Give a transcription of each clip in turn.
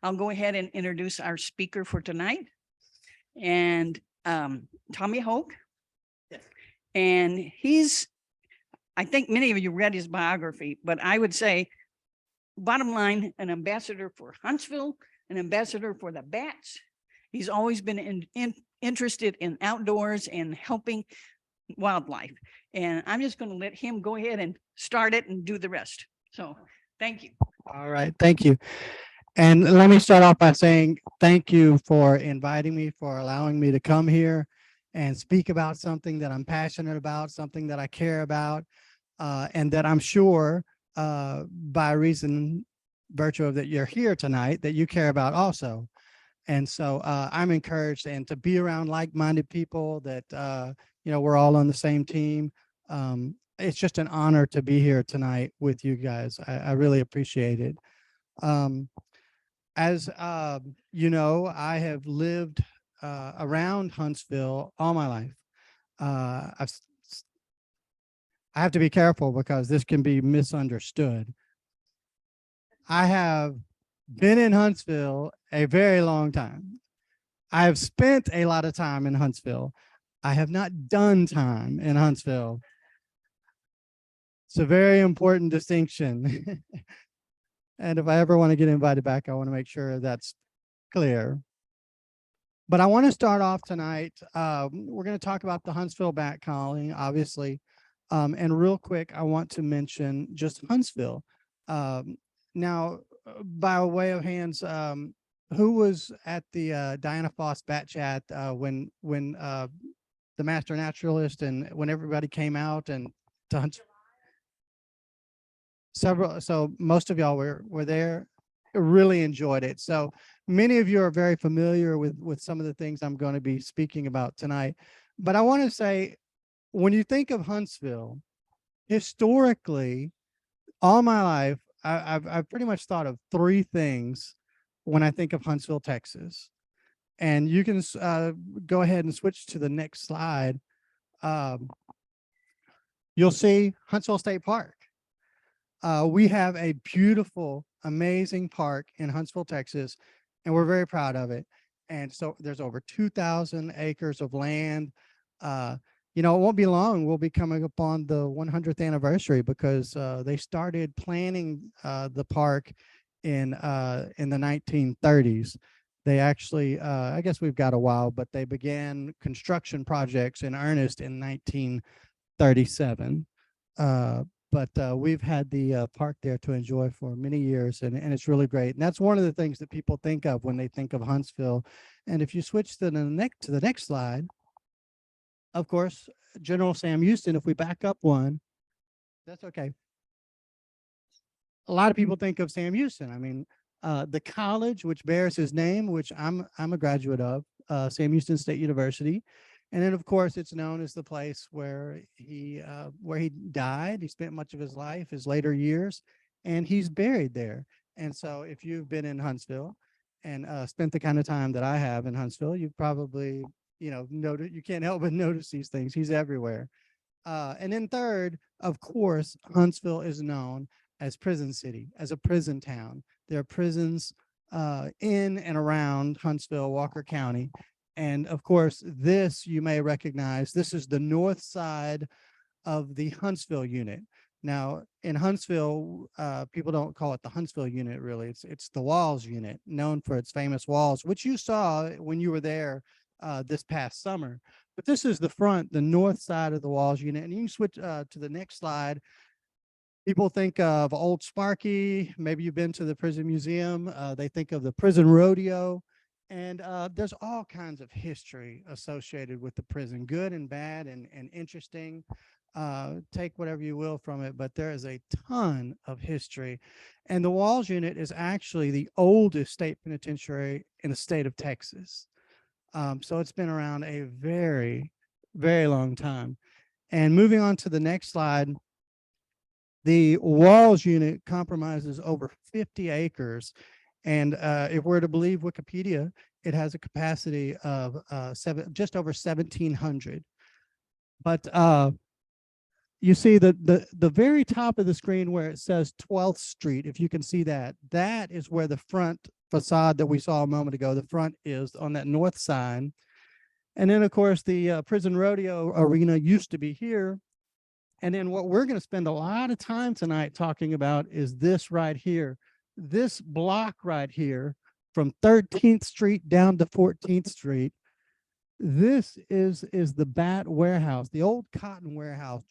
I'll go ahead and introduce our speaker for tonight. And Tommy Hoke. Yes. And I think many of you read his biography, but I would say, bottom line, an ambassador for Huntsville, an ambassador for the bats. He's always been interested in outdoors and helping wildlife. And I'm just going to let him go ahead and start it and do the rest. So thank you. All right. Thank you. And let me start off by saying thank you for inviting me, for allowing me to come here and speak about something that I'm passionate about, something that I care about, and that I'm sure by virtue of that you're here tonight, that you care about also. And so I'm encouraged and to be around like-minded people that, we're all on the same team. It's just an honor to be here tonight with you guys. I really appreciate it. As you know, I have lived around Huntsville all my life. I have to be careful because this can be misunderstood. I have been in Huntsville a very long time. I have spent a lot of time in Huntsville. I have not done time in Huntsville. It's a very important distinction. And if I ever want to get invited back, I want to make sure that's clear. But I want to start off tonight. We're going to talk about the Huntsville bat colony, obviously. And real quick, I want to mention just Huntsville. Now, by way of hands, who was at the Diana Foss Bat Chat when the master naturalist and when everybody came out and to Huntsville? So most of y'all were there. Really enjoyed it. So many of you are very familiar with some of the things I'm going to be speaking about tonight. But I want to say, when you think of Huntsville, historically, all my life, I've pretty much thought of three things when I think of Huntsville, Texas. And you can go ahead and switch to the next slide. You'll see Huntsville State Park. We have a beautiful, amazing park in Huntsville, Texas, and we're very proud of it. And so there's over 2,000 acres of land. It won't be long. We'll be coming up on the 100th anniversary because they started planning the park in the 1930s. They actually, I guess we've got a while, but they began construction projects in earnest in 1937. But we've had the park there to enjoy for many years, and it's really great. And that's one of the things that people think of when they think of Huntsville. And if you switch to the next slide, of course, General Sam Houston, if we back up one, that's okay. A lot of people think of Sam Houston. I mean, the college which bears his name, which I'm a graduate of, Sam Houston State University. And then, of course, it's known as the place where he died. He spent much of his life, his later years, and he's buried there. And so if you've been in Huntsville and spent the kind of time that I have in Huntsville, you've probably, noted, you can't help but notice these things. He's everywhere. And then third, of course, Huntsville is known as Prison City, as a prison town. There are prisons in and around Huntsville, Walker County. And of course, this you may recognize, this is the north side of the Huntsville unit. Now, in Huntsville, people don't call it the Huntsville unit, really. It's the Walls unit, known for its famous walls, which you saw when you were there this past summer. But this is the north side of the Walls unit. And you can switch to the next slide. People think of Old Sparky. Maybe you've been to the prison museum. They think of the prison rodeo. And there's all kinds of history associated with the prison, good and bad and interesting. Take whatever you will from it, but there is a ton of history. And the Walls unit is actually the oldest state penitentiary in the state of Texas. So it's been around a very, very long time. And moving on to the next slide, the Walls unit compromises over 50 acres. And if we're to believe Wikipedia, it has a capacity of just over 1,700. But you see the very top of the screen where it says 12th Street, if you can see that, that is where the front facade that we saw a moment ago. The front is on that north side. And then, of course, the prison rodeo arena used to be here. And then what we're going to spend a lot of time tonight talking about is this right here. This block right here from 13th Street down to 14th Street. This is the Bat Warehouse, the old cotton warehouse,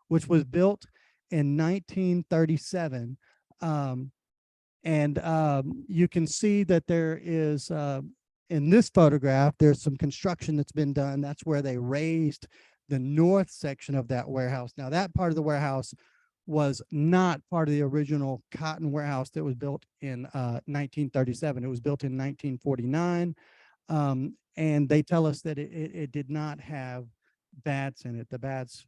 which was built in 1937. You can see that there is, in this photograph, there's some construction that's been done. That's where they raised the north section of that warehouse. Now, that part of the warehouse was not part of the original cotton warehouse that was built in 1937. It was built in 1949. And they tell us that it did not have bats in it. The bats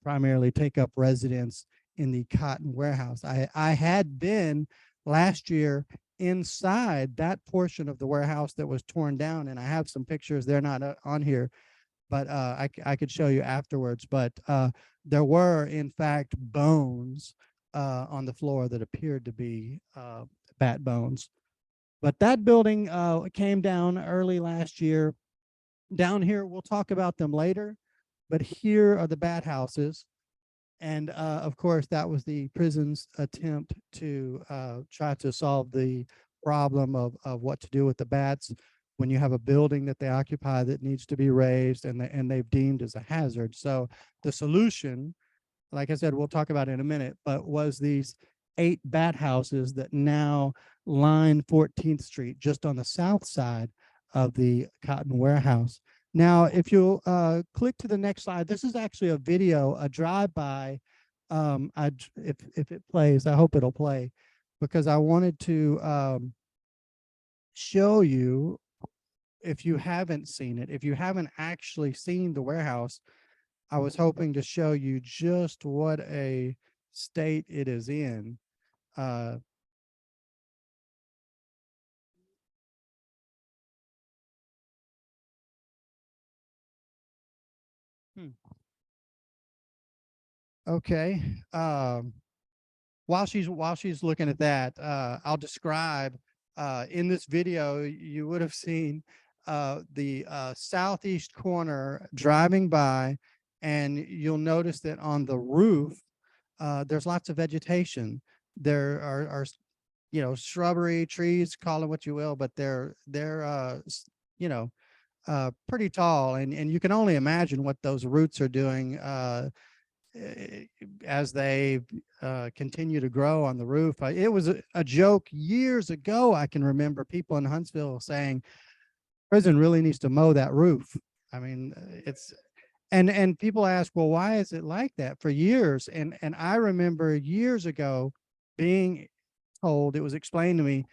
primarily take up residence in the cotton warehouse. I had been last year inside that portion of the warehouse that was torn down, and I have some pictures. They're not on here, but I could show you afterwards. But there were, in fact, bones on the floor that appeared to be bat bones. But that building came down early last year. Down here, we'll talk about them later, but here are the bat houses. And of course, that was the prison's attempt to try to solve the problem of what to do with the bats when you have a building that they occupy that needs to be raised and they've deemed as a hazard. So the solution, like I said, we'll talk about in a minute, but was these 8 bat houses that now line 14th Street, just on the south side of the cotton warehouse. Now, if you'll click to the next slide, this is actually a video, a drive-by. If it plays, I hope it'll play, because I wanted to show you, if you haven't seen it, if you haven't actually seen the warehouse, I was hoping to show you just what a state it is in. Okay. While she's looking at that, I'll describe in this video, you would have seen the southeast corner driving by, and you'll notice that on the roof, there's lots of vegetation. There are shrubbery, trees, call it what you will, but they're pretty tall, and you can only imagine what those roots are doing as they continue to grow on the roof. It was a joke years ago. I can remember people in Huntsville saying, prison really needs to mow that roof. I mean, it's, and people ask, well, why is it like that, for years? And I remember years ago being told, it was explained to me,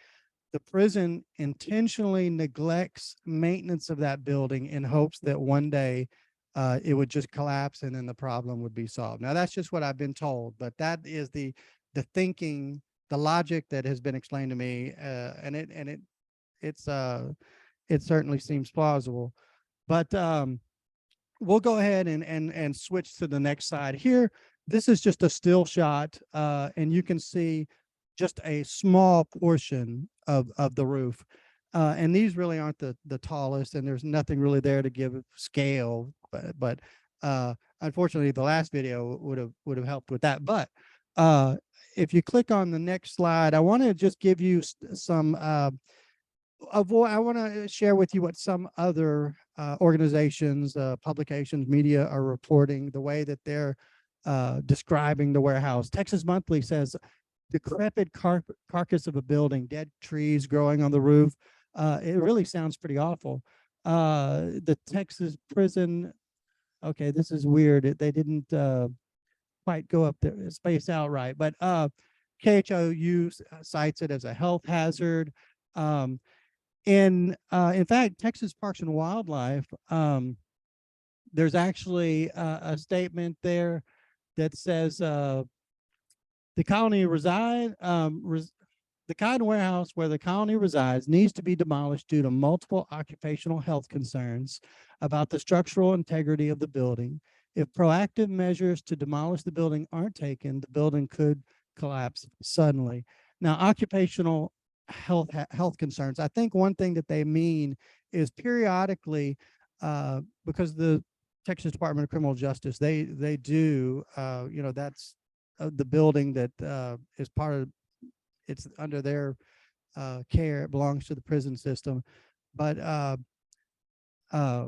the prison intentionally neglects maintenance of that building in hopes that one day it would just collapse and then the problem would be solved. Now, that's just what I've been told, but that is the thinking, the logic that has been explained to me, and it certainly seems plausible. But we'll go ahead and switch to the next slide here. This is just a still shot, and you can see just a small portion of the roof. And these really aren't the tallest, and there's nothing really there to give scale, but unfortunately the last video would have helped with that. But if you click on the next slide, I want to just give you some of what I want to share with you, what some other organizations, publications, media are reporting, the way that they're describing the warehouse. Texas Monthly says, decrepit carcass of a building, dead trees growing on the roof. It really sounds pretty awful. The Texas prison, okay, this is weird. They didn't quite go up there, space out right, but KHOU cites it as a health hazard. In fact, Texas Parks and Wildlife, there's actually a statement there that says the colony the cotton warehouse where the colony resides needs to be demolished due to multiple occupational health concerns about the structural integrity of the building. If proactive measures to demolish the building aren't taken, the building could collapse suddenly. Now, occupational health concerns. I think one thing that they mean is periodically, because the Texas Department of Criminal Justice, they do, that's the building that is part of, it's under their care. It belongs to the prison system, but uh,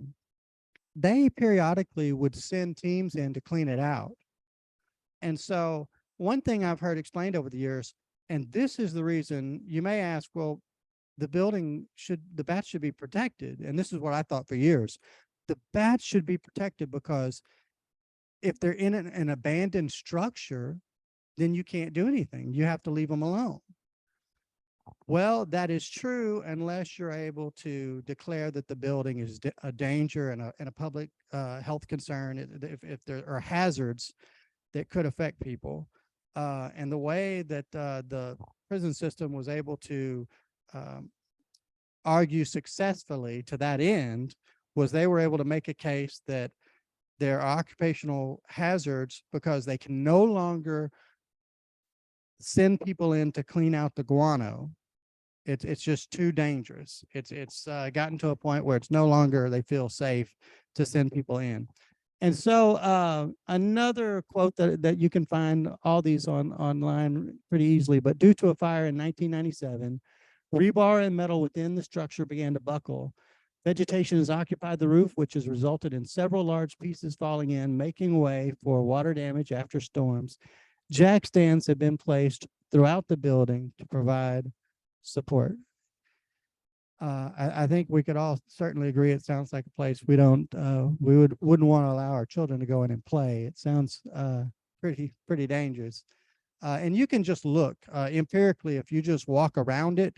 they periodically would send teams in to clean it out. And so one thing I've heard explained over the years, and this is the reason you may ask, well, the bats should be protected. And this is what I thought for years. The bats should be protected because if they're in an abandoned structure, then you can't do anything. You have to leave them alone. Well, that is true unless you're able to declare that the building is a danger and a public health concern, if there are hazards that could affect people. And the way that the prison system was able to argue successfully to that end was they were able to make a case that there are occupational hazards because they can no longer send people in to clean out the guano. It's just too dangerous. It's gotten to a point where it's no longer, they feel safe to send people in. And so another quote that you can find all these online pretty easily, but due to a fire in 1997, rebar and metal within the structure began to buckle. Vegetation has occupied the roof, which has resulted in several large pieces falling in, making way for water damage after storms. Jack stands have been placed throughout the building to provide support. I think we could all certainly agree it sounds like a place we wouldn't want to allow our children to go in and play. It sounds pretty dangerous. And you can just look empirically, if you just walk around it,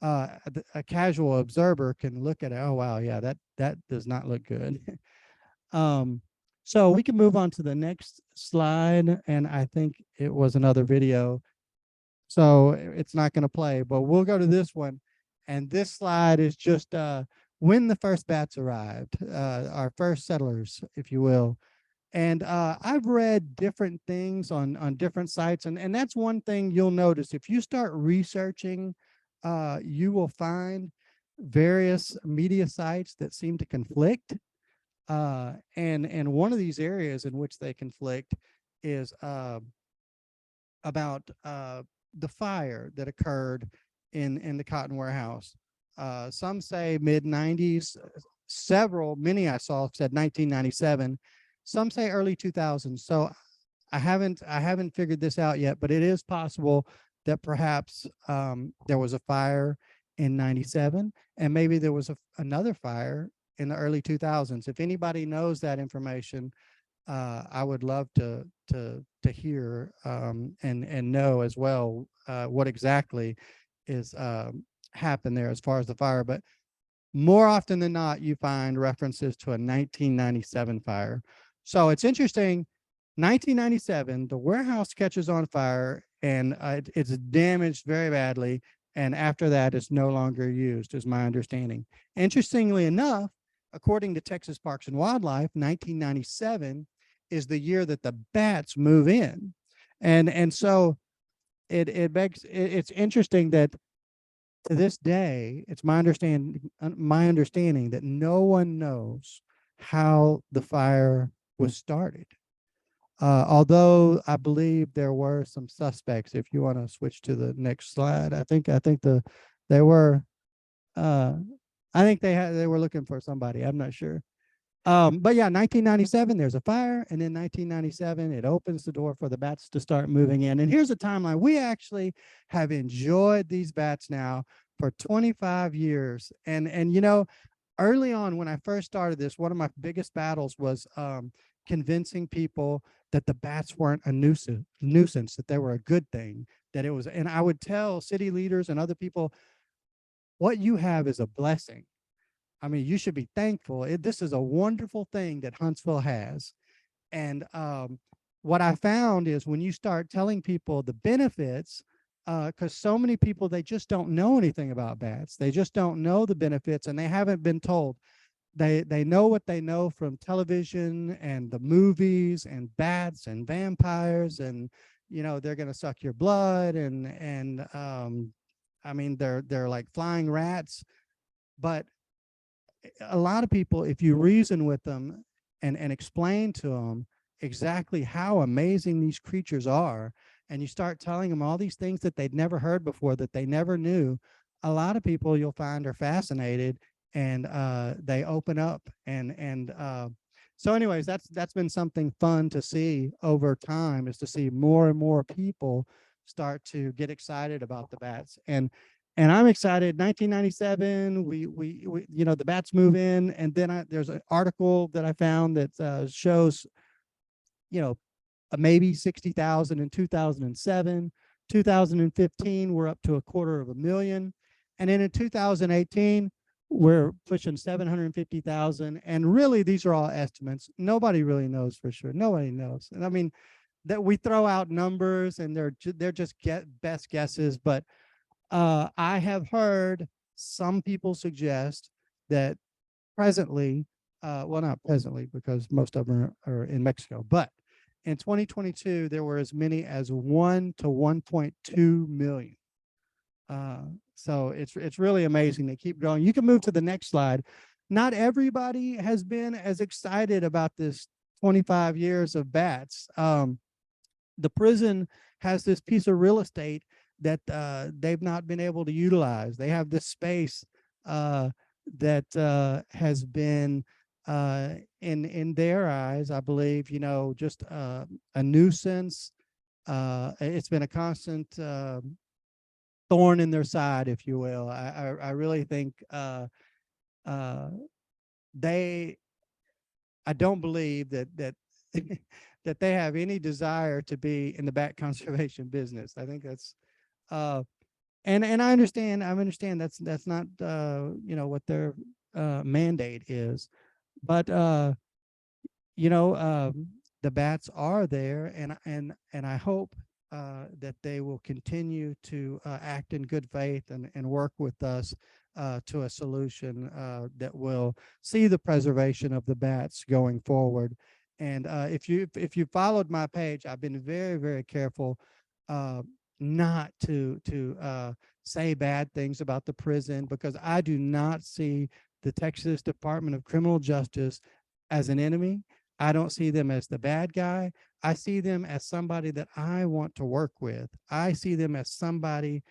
a casual observer can look at it. Oh, wow. Yeah, that does not look good. So we can move on to the next slide. And I think it was another video. So it's not going to play, but we'll go to this one. And this slide is just when the first bats arrived, our first settlers, if you will. And I've read different things on different sites. And that's one thing you'll notice. If you start researching, you will find various media sites that seem to conflict. And one of these areas in which they conflict is about the fire that occurred in the cotton warehouse. Some say mid 90s, many I saw said 1997. Some say early 2000s. So I haven't figured this out yet, but it is possible that perhaps there was a fire in 97 and maybe there was another fire in the early 2000s. If anybody knows that information, I would love to hear and know as well what exactly is happened there as far as the fire. But more often than not, you find references to a 1997 fire. So it's interesting. 1997, the warehouse catches on fire and it's damaged very badly. And after that, it's no longer used, is my understanding. Interestingly enough, according to Texas Parks and Wildlife, 1997 is the year that the bats move in. And so it's interesting that to this day, it's my understanding that no one knows how the fire was started. Although I believe there were some suspects. If you want to switch to the next slide, I think they were they were looking for somebody. I'm not sure. But yeah, 1997, there's a fire, and in 1997, it opens the door for the bats to start moving in. And here's a timeline. We actually have enjoyed these bats now for 25 years. And you know, early on when I first started this, one of my biggest battles was convincing people that the bats weren't a nuisance, that they were a good thing, that it was, and I would tell city leaders and other people, what you have is a blessing. I mean, you should be thankful. This is a wonderful thing that Huntsville has. And what I found is when you start telling people the benefits, because so many people, they just don't know anything about bats. They just don't know the benefits, and they haven't been told. They know what they know from television and the movies and bats and vampires, and you know, they're going to suck your blood and I mean, they're like flying rats, but a lot of people, if you reason with them and explain to them exactly how amazing these creatures are, and you start telling them all these things that they'd never heard before, that they never knew, a lot of people you'll find are fascinated, and they open up. So anyways, that's been something fun to see over time, is to see more and more people start to get excited about the bats. And I'm excited. 1997, we you know, the bats move in, and then there's an article that I found that shows, you know, maybe 60,000 in 2007. 2015, we're up to 250,000, and then in 2018, we're pushing 750,000. And really, these are all estimates. Nobody really knows for sure. Nobody knows. And I mean, that we throw out numbers, and they're just best guesses, but I have heard some people suggest that presently, well, not presently, because most of them are in Mexico, but in 2022, there were as many as 1 to 1.2 million. So it's really amazing. They keep growing. You can move to the next slide. Not everybody has been as excited about this 25 years of bats. The prison has this piece of real estate that they've not been able to utilize. They have this space that has been, in their eyes, I believe, you know, just a nuisance. It's been a constant thorn in their side, if you will. I really think they, I don't believe that that they have any desire to be in the bat conservation business. I think that's and I understand that's not you know, what their mandate is, but you know, the bats are there, and I hope that they will continue to act in good faith and work with us to a solution that will see the preservation of the bats going forward. And if you followed my page, I've been very, very careful not to say bad things about the prison, because I do not see the Texas Department of Criminal Justice as an enemy. I don't see them as the bad guy. I see them as somebody that I want to work with. I see them as somebody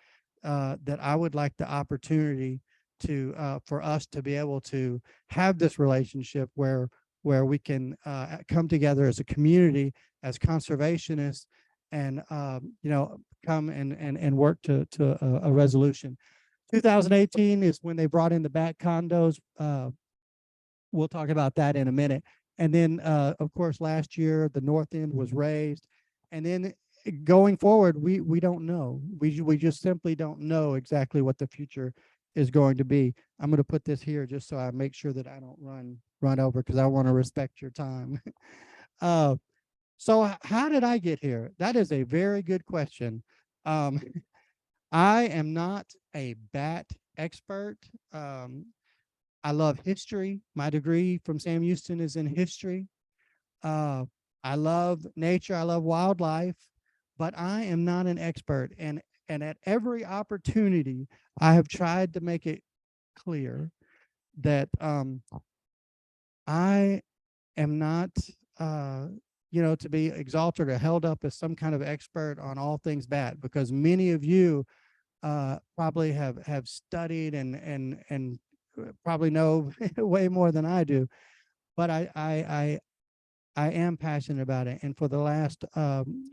that I would like the opportunity to for us to be able to have this relationship where we can come together as a community, as conservationists, and you know, come and work to a resolution. 2018 is when they brought in the bat condos. We'll talk about that in a minute. And then, of course, last year, the north end was raised. And then going forward, we don't know. We just simply don't know exactly what the future is going to be. I'm going to put this here just so I make sure that I don't run over, because I want to respect your time. So how did I get here? That is a very good question. I am not a bat expert. I love history. My degree from Sam Houston is in history. I love nature. I love wildlife, but I am not an expert. And at every opportunity, I have tried to make it clear that I am not, you know, to be exalted or held up as some kind of expert on all things bat, because many of you probably have studied and probably know way more than I do. But I am passionate about it, and for the last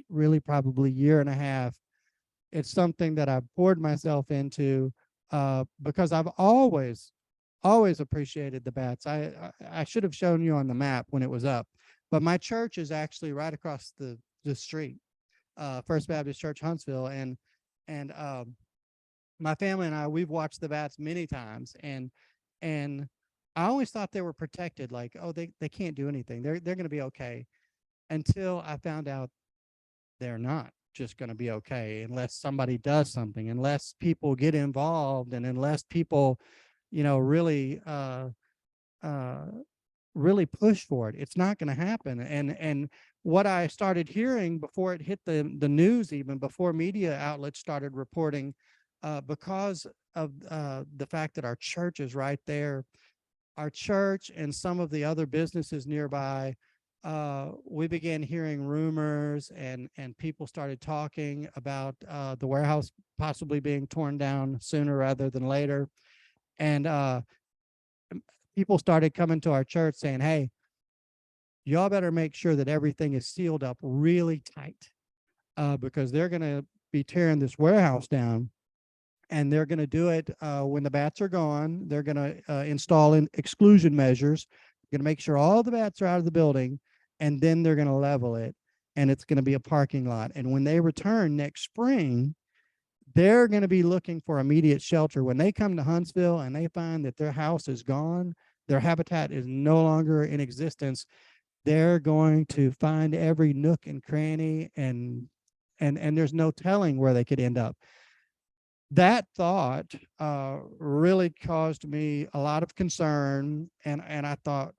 really probably year and a half, it's something that I've poured myself into because I've always appreciated the bats. I should have shown you on the map when it was up, but my church is actually right across the street, First Baptist Church, Huntsville, and my family and I, we've watched the bats many times, and I always thought they were protected, like, oh, they can't do anything. They're going to be okay, until I found out they're not just going to be okay unless somebody does something, unless people get involved, and unless people, you know, really really push for it. It's not going to happen. And what I started hearing before it hit the news, even before media outlets started reporting because of the fact that our church is right there, our church and some of the other businesses nearby, we began hearing rumors, and people started talking about the warehouse possibly being torn down sooner rather than later. And people started coming to our church saying, hey, y'all better make sure that everything is sealed up really tight, because they're going to be tearing this warehouse down. And they're going to do it when the bats are gone. They're going to install in exclusion measures, going to make sure all the bats are out of the building, and then they're going to level it, and it's going to be a parking lot. And when they return next spring, they're going to be looking for immediate shelter. When they come to Huntsville and they find that their house is gone, their habitat is no longer in existence, they're going to find every nook and cranny, and there's no telling where they could end up. That thought really caused me a lot of concern, and I thought,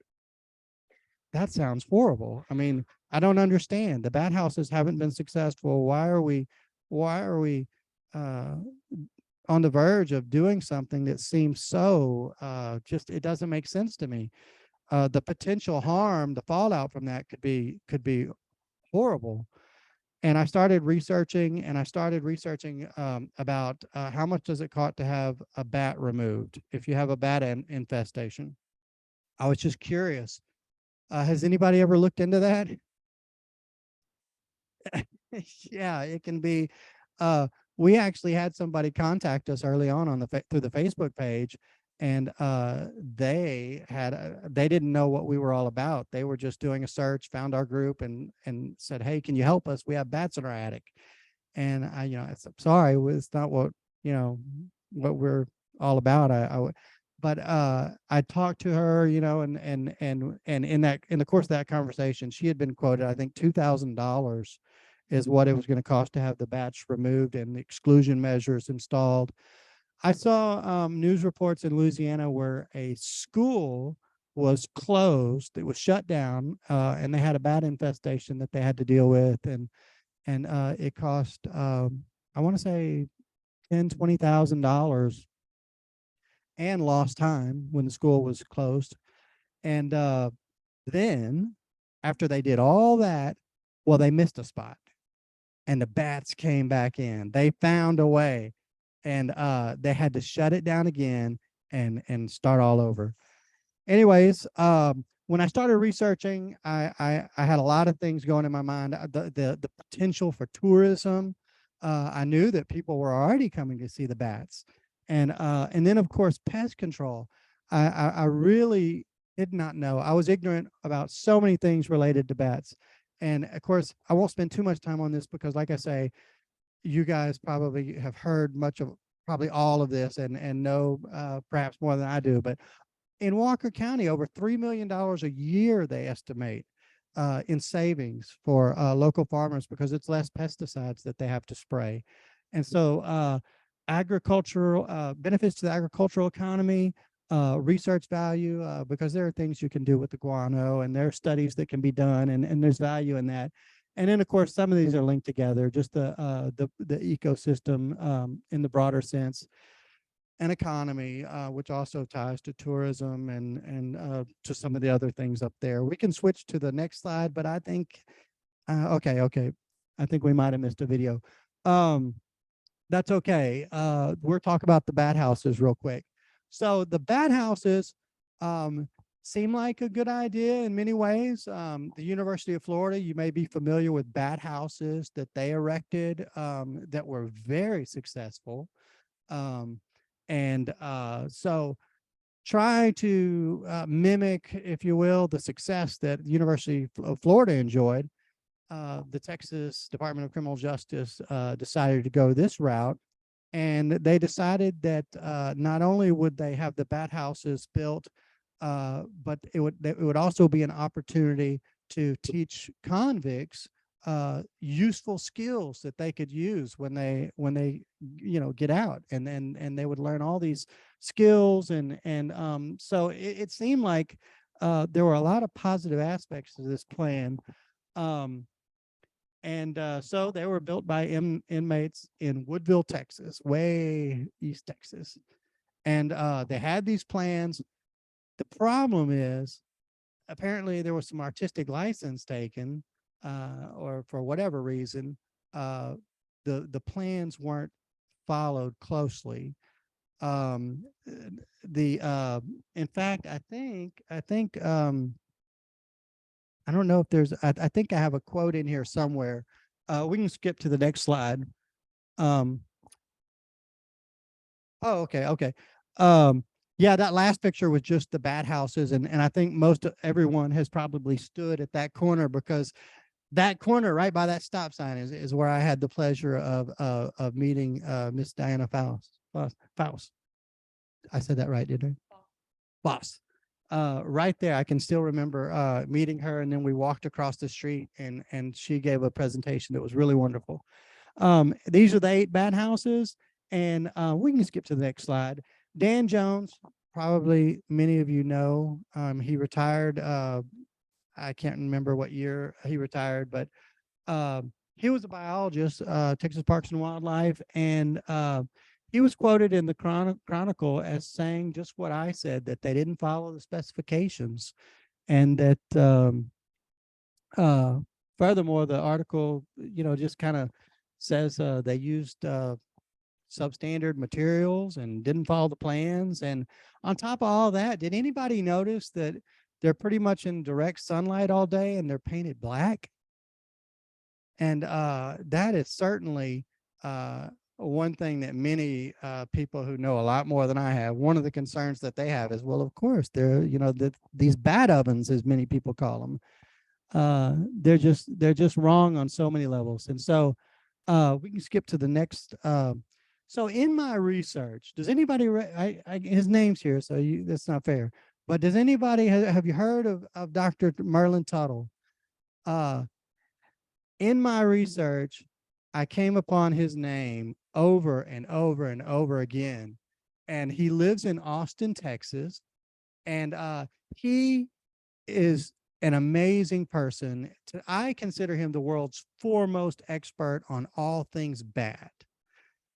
that sounds horrible. I mean, I don't understand. The bat houses haven't been successful. Why are we uh, on the verge of doing something that seems so just, it doesn't make sense to me. The potential harm, the fallout from that could be horrible. And I started researching, about how much does it cost to have a bat removed if you have a bat infestation. I was just curious. Has anybody ever looked into that? Yeah, it can be. We actually had somebody contact us early on the through the Facebook page, and they didn't know what we were all about. They were just doing a search, found our group, and said, "Hey, can you help us? We have bats in our attic." And I said, "Sorry, it's not what we're all about." But I talked to her, and in the course of that conversation, she had been quoted, I think, $2,000 is what it was going to cost to have the bats removed and the exclusion measures installed. I saw news reports in Louisiana where a school was closed, it was shut down, and they had a bat infestation that they had to deal with, and it cost, I want to say, $20,000, and lost time when the school was closed. And then after they did all that, well, they missed a spot, and the bats came back in. They found a way, and they had to shut it down again and start all over. Anyways, when I started researching, I had a lot of things going in my mind. The potential for tourism. I knew that people were already coming to see the bats, and then of course pest control. I really did not know. I was ignorant about so many things related to bats, and of course I won't spend too much time on this because, like I say, you guys probably have heard much of, probably all of this, and know perhaps more than I do. But in Walker County, over $3 million a year they estimate in savings for local farmers, because it's less pesticides that they have to spray. And so agricultural benefits to the agricultural economy, research value, because there are things you can do with the guano, and there are studies that can be done, and there's value in that. And then, of course, some of these are linked together, just the ecosystem in the broader sense, and economy, which also ties to tourism and to some of the other things up there. We can switch to the next slide, but I think, okay. I think we might have missed a video. That's okay. We'll talk about the bat houses real quick. So the bat houses seem like a good idea in many ways. The University of Florida, you may be familiar with bat houses that they erected that were very successful. So try to mimic, if you will, the success that the University of Florida enjoyed. The Texas Department of Criminal Justice decided to go this route, and they decided that not only would they have the bat houses built, but it would also be an opportunity to teach convicts useful skills that they could use when they get out, and they would learn all these skills, and so it seemed like there were a lot of positive aspects to this plan. And so they were built by inmates in Woodville, Texas, way East Texas. And they had these plans. The problem is apparently there was some artistic license taken, or for whatever reason, uh, the plans weren't followed closely. The In fact, I don't know if I think I have a quote in here somewhere. We can skip to the next slide. Um, oh, okay. Yeah, that last picture was just the bat houses, and I think everyone has probably stood at that corner, because that corner right by that stop sign is where I had the pleasure of meeting Miss Diana Faust. I said that right, didn't I? Boss. Right there, I can still remember meeting her, and then we walked across the street, and she gave a presentation that was really wonderful. These are the 8 bat houses, and we can skip to the next slide. Dan Jones, probably many of you know, he retired. I can't remember what year he retired, but he was a biologist, Texas Parks and Wildlife, and he was quoted in the Chronicle as saying just what I said, that they didn't follow the specifications, and that uh, furthermore, the article, just kind of says they used substandard materials and didn't follow the plans. And on top of all that, did anybody notice that they're pretty much in direct sunlight all day and they're painted black? And that is certainly one thing that many people who know a lot more than I have, one of the concerns that they have is, well, of course, they're, these bat ovens, as many people call them, they're just wrong on so many levels. And so we can skip to the next. So in my research, does anybody, his name's here, so that's not fair. But does anybody, have you heard of Dr. Merlin Tuttle? In my research, I came upon his name over and over and over again. And he lives in Austin, Texas. And he is an amazing person. I consider him the world's foremost expert on all things bat.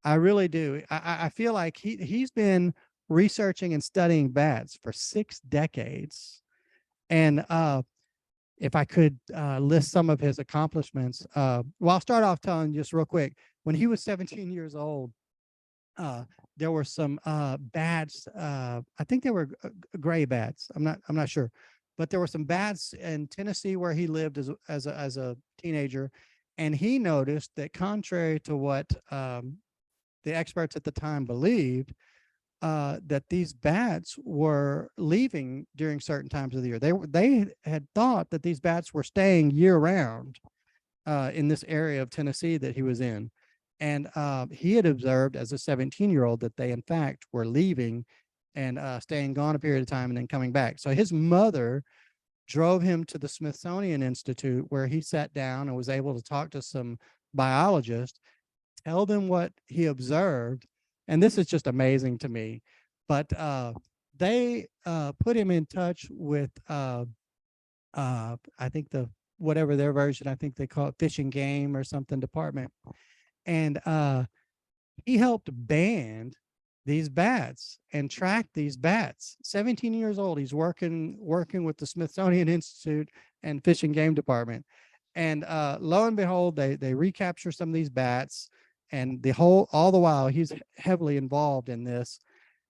I really do. I feel like he's been researching and studying bats for 6 decades. And if I could list some of his accomplishments, well, I'll start off telling just real quick. When he was 17 years old, there were some bats. I think they were gray bats. I'm not sure, but there were some bats in Tennessee where he lived as a teenager, and he noticed that contrary to what the experts at the time believed, that these bats were leaving during certain times of the year. They had thought that these bats were staying year round in this area of Tennessee that he was in. And he had observed as a 17-year-old that they in fact were leaving and staying gone a period of time and then coming back. So his mother drove him to the Smithsonian Institute, where he sat down and was able to talk to some biologists, tell them what he observed. And this is just amazing to me. But they put him in touch with, I think whatever their version, I think they call it Fish and Game or something department. And he helped band these bats and track these bats. 17 years old, he's working with the Smithsonian Institute and Fish and Game department. And lo and behold, they recapture some of these bats, and all the while he's heavily involved in this.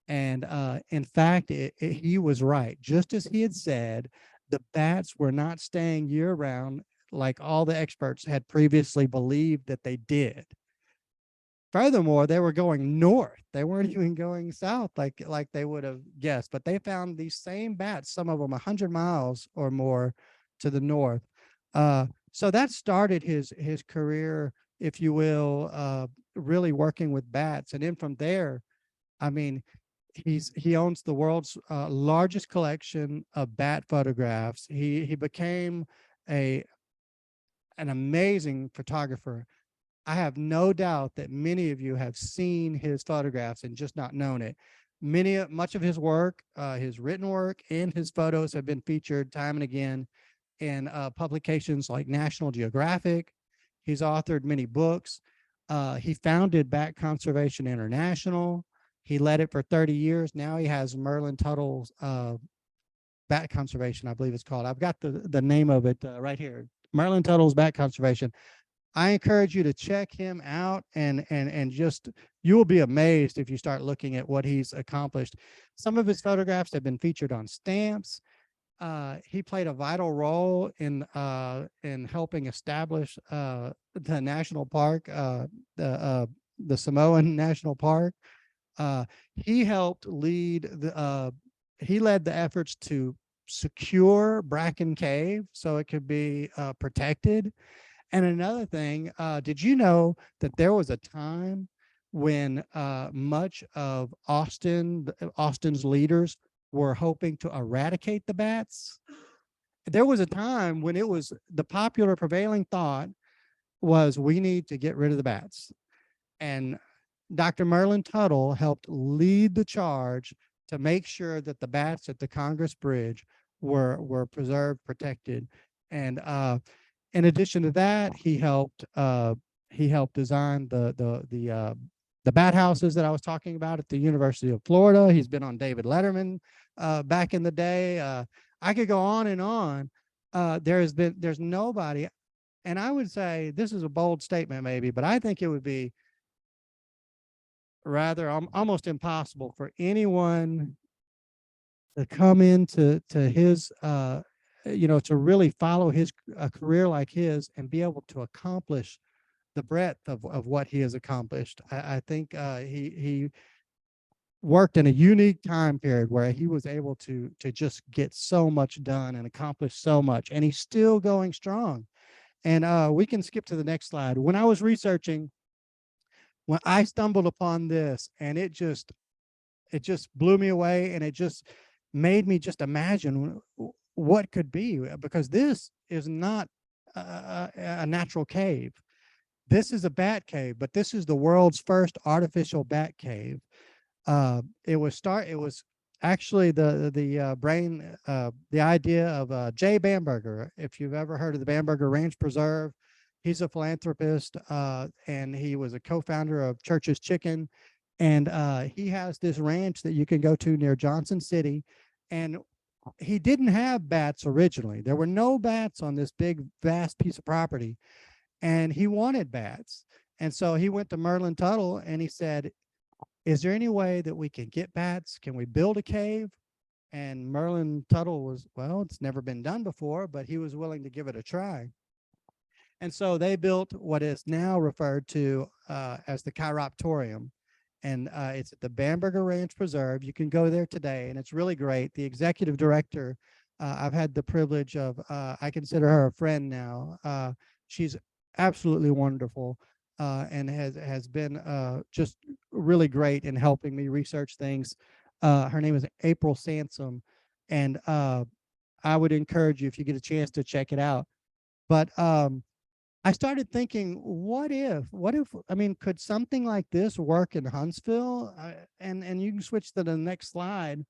And in fact, he was right. Just as he had said, the bats were not staying year round like all the experts had previously believed that they did. Furthermore, they were going north. They weren't even going south like they would have guessed. But they found these same bats, some of them 100 miles or more to the north. So that started his career, if you will, really working with bats. And then from there, I mean, he owns the world's largest collection of bat photographs. He became an amazing photographer. I have no doubt that many of you have seen his photographs and just not known it. Much of his work, his written work and his photos have been featured time and again in publications like National Geographic. He's authored many books. He founded Bat Conservation International. He led it for 30 years. Now he has Merlin Tuttle's Bat Conservation, I believe it's called. I've got the name of it right here. Merlin Tuttle's Bat Conservation. I encourage you to check him out, and just, you will be amazed if you start looking at what he's accomplished. Some of his photographs have been featured on stamps. He played a vital role in helping establish the national park, the Samoan National Park. He helped lead he led the efforts to secure Bracken Cave so it could be protected. And another thing, did you know that there was a time when much of Austin's leaders were hoping to eradicate the bats? There was a time when it was the popular prevailing thought was we need to get rid of the bats. And Dr. Merlin Tuttle helped lead the charge to make sure that the bats at the Congress Bridge were preserved, protected. And in addition to that, he helped design the bat houses that I was talking about at the University of Florida. He's been on David Letterman back in the day. I could go on and on. There's nobody, and I would say this is a bold statement maybe, but I think it would be rather almost impossible for anyone to come into his to really follow his career like his and be able to accomplish the breadth of what he has accomplished. I think he worked in a unique time period where he was able to just get so much done and accomplish so much, and he's still going strong. And we can skip to the next slide. When I was researching, when I stumbled upon this, and it just blew me away, and it just made me just imagine what could be, because this is not a natural cave. This is a bat cave, but this is the world's first artificial bat cave. It was actually the idea of Jay Bamberger. If you've ever heard of the Bamberger Ranch Preserve, he's a philanthropist, and he was a co-founder of Church's Chicken. And he has this ranch that you can go to near Johnson City. And he didn't have bats originally. There were no bats on this big, vast piece of property. And he wanted bats. And so he went to Merlin Tuttle and he said, is there any way that we can get bats? Can we build a cave? And Merlin Tuttle was, well, it's never been done before, but he was willing to give it a try. And so they built what is now referred to as the Chiroptorium. And it's at the Bamberger Ranch Preserve. You can go there today, and it's really great. The executive director, I've had the privilege of, I consider her a friend now. She's absolutely wonderful, and has been just really great in helping me research things. Her name is April Sansom, and I would encourage you, if you get a chance, to check it out. But I started thinking, what if, I mean, could something like this work in Huntsville? And you can switch to the next slide.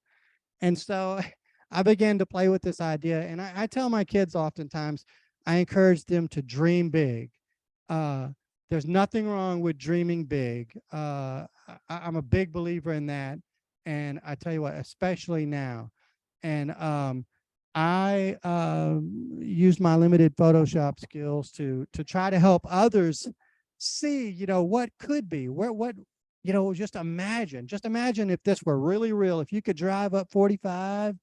And so I began to play with this idea. And I tell my kids oftentimes, I encourage them to dream big. There's nothing wrong with dreaming big. I'm a big believer in that. And I tell you what, especially now. And I use my limited Photoshop skills to try to help others see, what could be, just imagine if this were really real, if you could drive up 45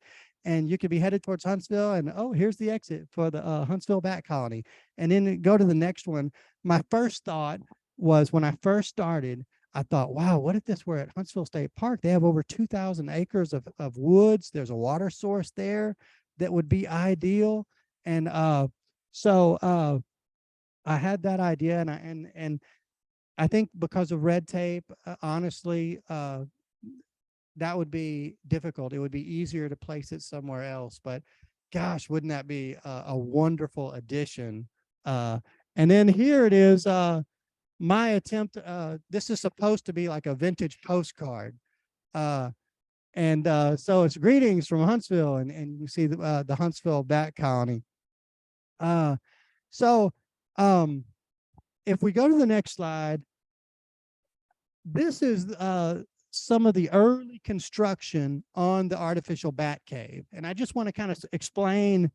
and you could be headed towards Huntsville, and oh, here's the exit for the Huntsville Bat Colony. And then go to the next one. My first thought was, when I first started, I thought, wow, what if this were at Huntsville State Park? They have over 2,000 acres of woods. There's a water source there that would be ideal. And so I had that idea, and I think because of red tape, honestly, that would be difficult. It would be easier to place it somewhere else, but gosh, wouldn't that be a wonderful addition? And then here it is, my attempt. This is supposed to be like a vintage postcard. And so it's greetings from Huntsville, and you see the Huntsville Bat Colony. So if we go to the next slide, this is some of the early construction on the artificial bat cave. And I just want to kind of explain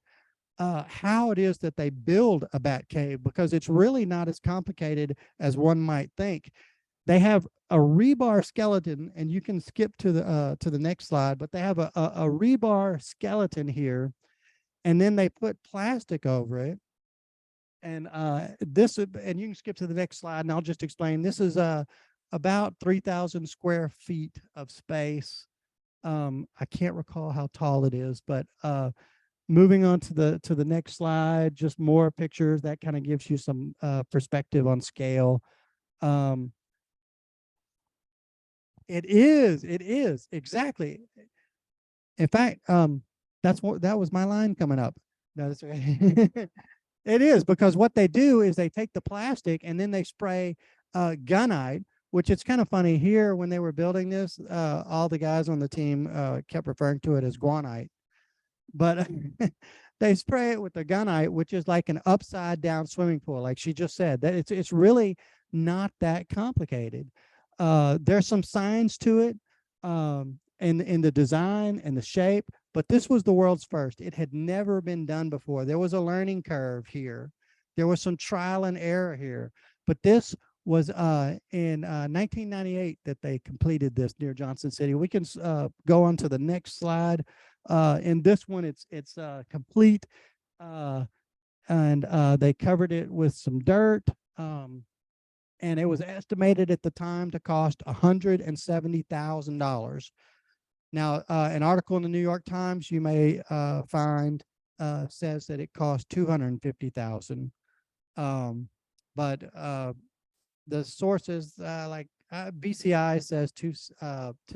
how it is that they build a bat cave, because it's really not as complicated as one might think. They have a rebar skeleton, and you can skip to the next slide, but they have a rebar skeleton here, and then they put plastic over it. And and you can skip to the next slide, and I'll just explain. This is about 3,000 square feet of space. I can't recall how tall it is, but moving on to the next slide, just more pictures that kind of gives you some perspective on scale. It is exactly. In fact, that was my line coming up. No, that's okay. It is, because what they do is they take the plastic and then they spray gunite, which it's kind of funny here when they were building this, all the guys on the team kept referring to it as guanite, but they spray it with the gunite, which is like an upside down swimming pool. Like she just said, that it's really not that complicated. There's some science to it in the design and the shape, but this was the world's first. It had never been done before. There was a learning curve here. There was some trial and error here, but this was in 1998 that they completed this near Johnson City. We can go on to the next slide. In this one, it's complete, and they covered it with some dirt, and it was estimated at the time to cost $170,000. Now, an article in the New York Times you may find says that it cost $250,000, but the sources like BCI says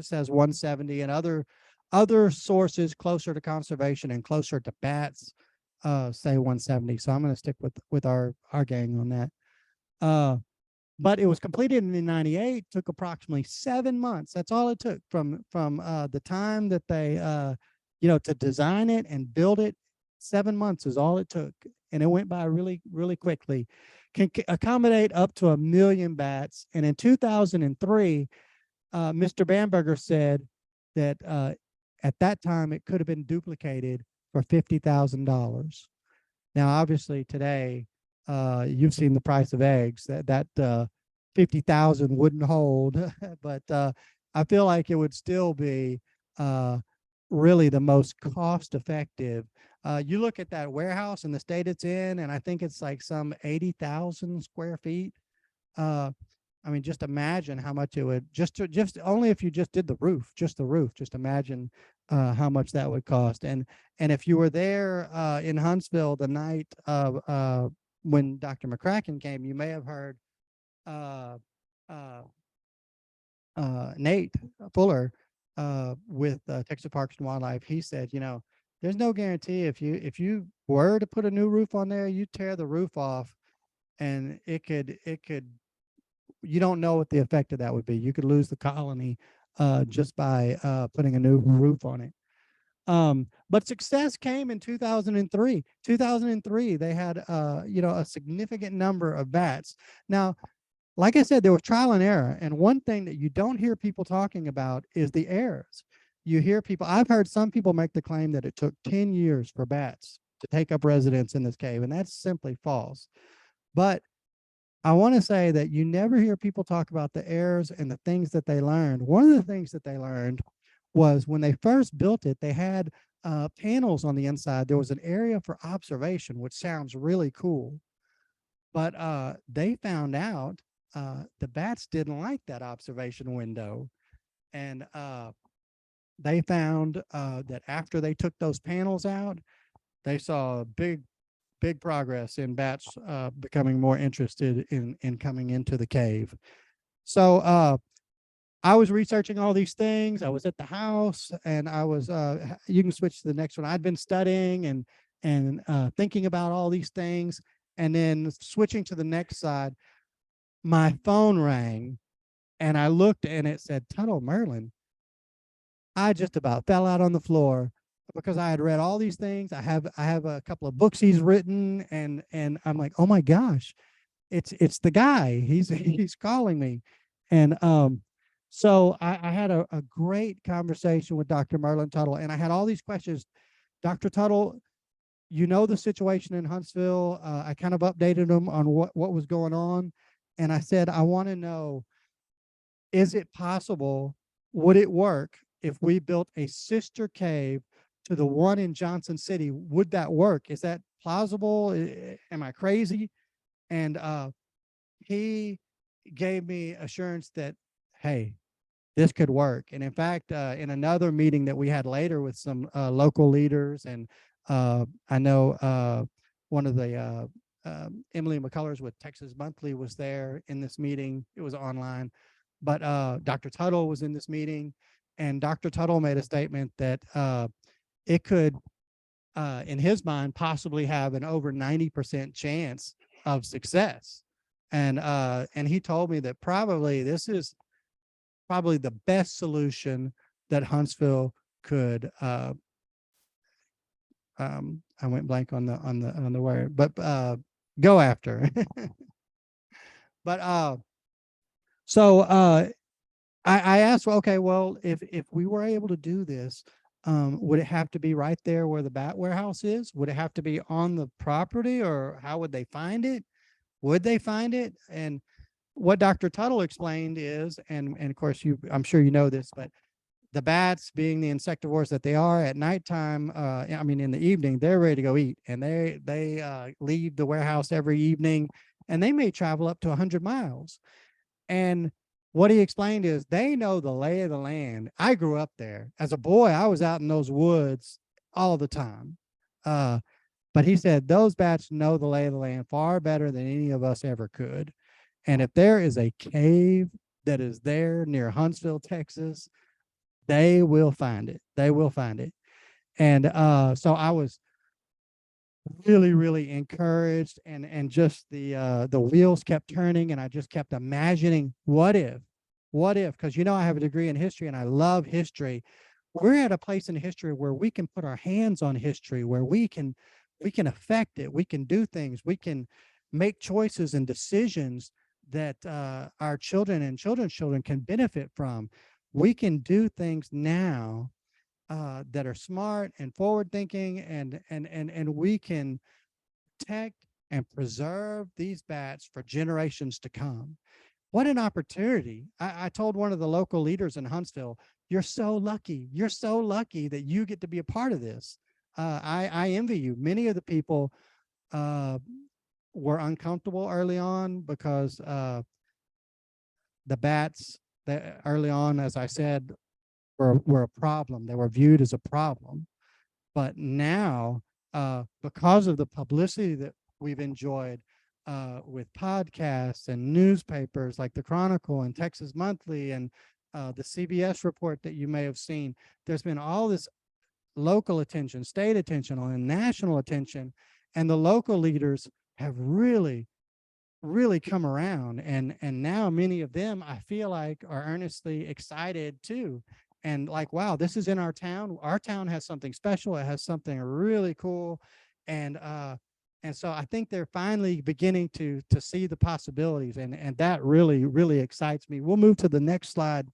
says 170, and other sources closer to conservation and closer to bats say 170. So I'm going to stick with our gang on that. But it was completed in 98, took approximately 7 months. That's all it took from the time that they, to design it and build it. 7 months is all it took. And it went by really, really quickly. Can accommodate up to 1 million bats. And in 2003, Mr. Bamberger said that at that time, it could have been duplicated for $50,000. Now, obviously today, you've seen the price of eggs, that 50,000 wouldn't hold, but I feel like it would still be really the most cost effective. You look at that warehouse and the state it's in, and I think it's like some 80,000 square feet. I mean, just imagine how much it would, just only if you just did the roof, just imagine how much that would cost. And if you were there in Huntsville the night of when Dr. McCracken came, you may have heard Nate Fuller with Texas Parks and Wildlife. He said, there's no guarantee if you were to put a new roof on there, you tear the roof off, and it could you don't know what the effect of that would be. You could lose the colony just by putting a new roof on it. But success came in 2003. 2003, they had a significant number of bats. Now, like I said, there was trial and error. And one thing that you don't hear people talking about is the errors. You hear people, I've heard some people make the claim that it took 10 years for bats to take up residence in this cave, and that's simply false. But I want to say that you never hear people talk about the errors and the things that they learned. One of the things that they learned was when they first built it, they had panels on the inside. There was an area for observation, which sounds really cool. But they found out the bats didn't like that observation window. And they found that after they took those panels out, they saw big progress in bats becoming more interested in coming into the cave. So I was researching all these things. I was at the house, and I was you can switch to the next one. I'd been studying and thinking about all these things, and then switching to the next side, my phone rang, and I looked, and it said Tuttle Merlin. I just about fell out on the floor because I had read all these things. I have a couple of books he's written, and I'm like, oh my gosh, it's the guy. He's he's calling me. And so I had a great conversation with Dr. Merlin Tuttle, and I had all these questions. Dr. Tuttle, you know the situation in Huntsville. I kind of updated him on what was going on. And I said, I want to know, is it possible, would it work if we built a sister cave to the one in Johnson City? Would that work? Is that plausible? Am I crazy? And he gave me assurance that, hey, this could work. And in fact, in another meeting that we had later with some local leaders, and I know one of the Emily McCullers with Texas Monthly was there in this meeting. It was online, but Dr. Tuttle was in this meeting, and Dr. Tuttle made a statement that it could, in his mind, possibly have an over 90% chance of success. And he told me that probably this is probably the best solution that Huntsville could I went blank on the word, but go after. But so I asked, well, okay, well, if we were able to do this, would it have to be right there where the bat warehouse is? Would it have to be on the property, or how would they find it? Would they find it? And what Dr. Tuttle explained is, and of course I'm sure you know this, but the bats, being the insectivores that they are, at nighttime, I mean in the evening, they're ready to go eat, and they leave the warehouse every evening, and they may travel up to 100 miles. And what he explained is they know the lay of the land. I grew up there. As a boy, I was out in those woods all the time. But he said those bats know the lay of the land far better than any of us ever could. And if there is a cave that is there near Huntsville, Texas, they will find it. They will find it. And so I was really encouraged, and just the wheels kept turning, and I just kept imagining, what if, because you know I have a degree in history and I love history. We're at a place in history where we can put our hands on history, where we can affect it, we can do things, we can make choices and decisions that our children and children's children can benefit from. We can do things now that are smart and forward thinking, and we can protect and preserve these bats for generations to come. What an opportunity. I told one of the local leaders in Huntsville, you're so lucky. You're so lucky that you get to be a part of this. I envy you. Many of the people were uncomfortable early on because the bats that early on, as I said, were a problem. They were viewed as a problem. But now, because of the publicity that we've enjoyed with podcasts and newspapers like the Chronicle and Texas Monthly and the CBS report that you may have seen, there's been all this local attention, state attention, and national attention, and the local leaders have really come around, and now many of them, I feel like, are earnestly excited too, and like, wow, this is in our town. Our town has something special. It has something really cool, and so I think they're finally beginning to see the possibilities, and that really excites me. We'll move to the next slide.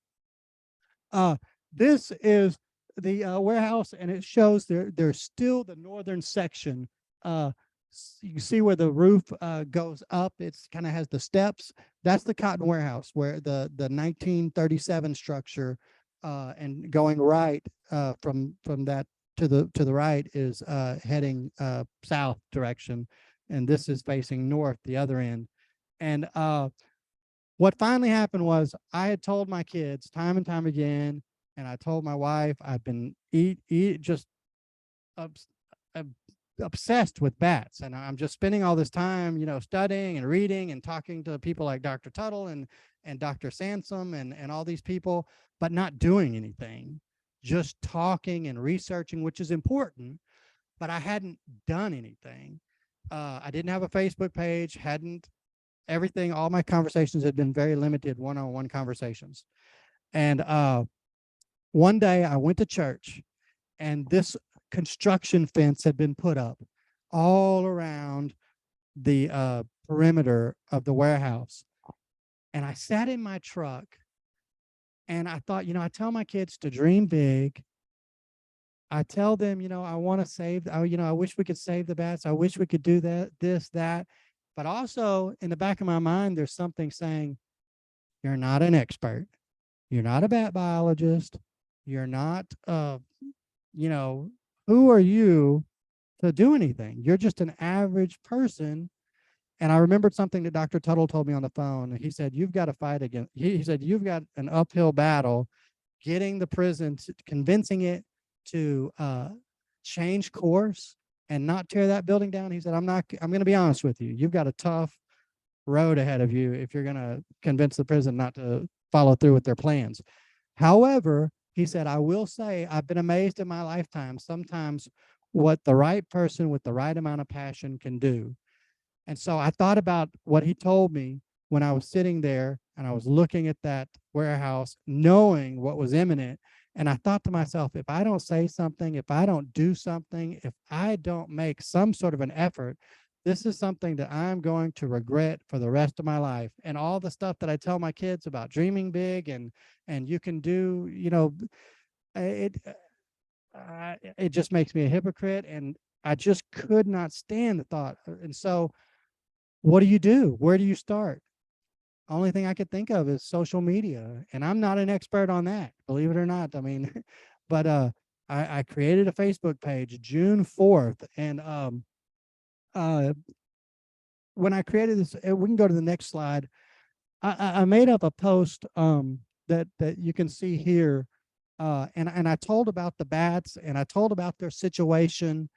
This is the warehouse, and it shows there's still the northern section. You can see where the roof goes up. It's kind of has the steps. That's the cotton warehouse, where the 1937 structure, and going right from that to the right is heading south direction, and this is facing north, the other end. And what finally happened was, I had told my kids time and time again, and I told my wife, I've been just obsessed with bats, and I'm just spending all this time, studying and reading and talking to people like Dr. Tuttle and Dr. Sansom and all these people, but not doing anything, just talking and researching, which is important, but I hadn't done anything. I didn't have a Facebook page, everything, all my conversations had been very limited one-on-one conversations. And one day I went to church, and this construction fence had been put up all around the perimeter of the warehouse. And I sat in my truck and I thought, I tell my kids to dream big. I tell them, I want to save, I wish we could save the bats. I wish we could do that, this, that. But also in the back of my mind, there's something saying, you're not an expert. You're not a bat biologist. You're not, who are you to do anything? You're just an average person. And I remembered something that Dr. Tuttle told me on the phone. He said, you've got to fight against, he said, you've got an uphill battle getting the prison, convincing it to change course and not tear that building down. He said, I'm going to be honest with you. You've got a tough road ahead of you if you're going to convince the prison not to follow through with their plans. However, he said, I will say I've been amazed in my lifetime sometimes what the right person with the right amount of passion can do. And so I thought about what he told me when I was sitting there and I was looking at that warehouse, knowing what was imminent. And I thought to myself, if I don't say something, if I don't do something, if I don't make some sort of an effort, this is something that I'm going to regret for the rest of my life. And all the stuff that I tell my kids about dreaming big and you can do, it just makes me a hypocrite. And I just could not stand the thought. And so what do you do? Where do you start? Only thing I could think of is social media. And I'm not an expert on that, believe it or not. I mean, but I created a Facebook page June 4th. And when I created this, we can go to the next slide. I made up a post that you can see here. And I told about the bats and I told about their situation.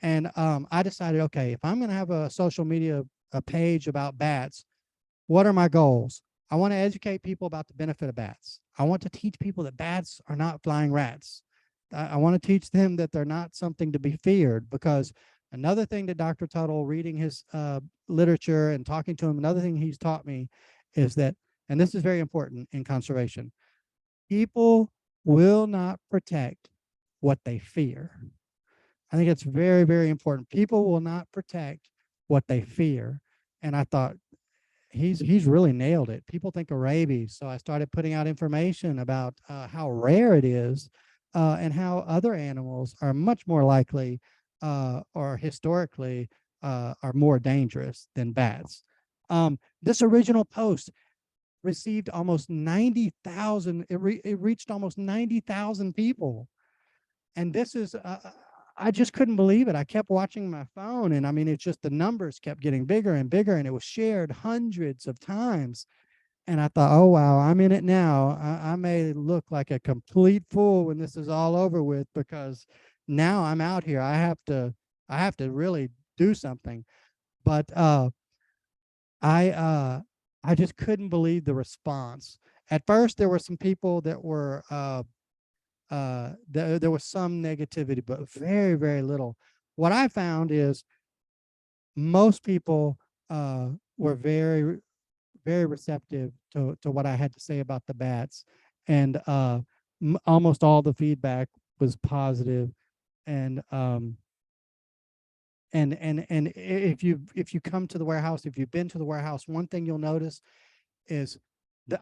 And I decided, okay, if I'm going to have a social media a page about bats, what are my goals? I want to educate people about the benefit of bats. I want to teach people that bats are not flying rats. I want to teach them that they're not something to be feared, because another thing that Dr. Tuttle, reading his literature and talking to him, another thing he's taught me is that, and this is very important in conservation, people will not protect what they fear. I think it's very, very important. People will not protect what they fear. And I thought, he's really nailed it. People think of rabies. So I started putting out information about how rare it is and how other animals are much more likely or historically are more dangerous than bats. This original post received almost 90,000. It reached almost 90,000 people. And this is, I just couldn't believe it. I kept watching my phone and I mean, it's just the numbers kept getting bigger and bigger and it was shared hundreds of times. And I thought, oh, wow, I'm in it now. I may look like a complete fool when this is all over with, because now I'm out here. I have to really do something. But I just couldn't believe the response. At first, there were some people that were there was some negativity, but very, very little. What I found is most people were very, very receptive to what I had to say about the bats, and almost all the feedback was positive. And if you come to the warehouse, if you've been to the warehouse, one thing you'll notice is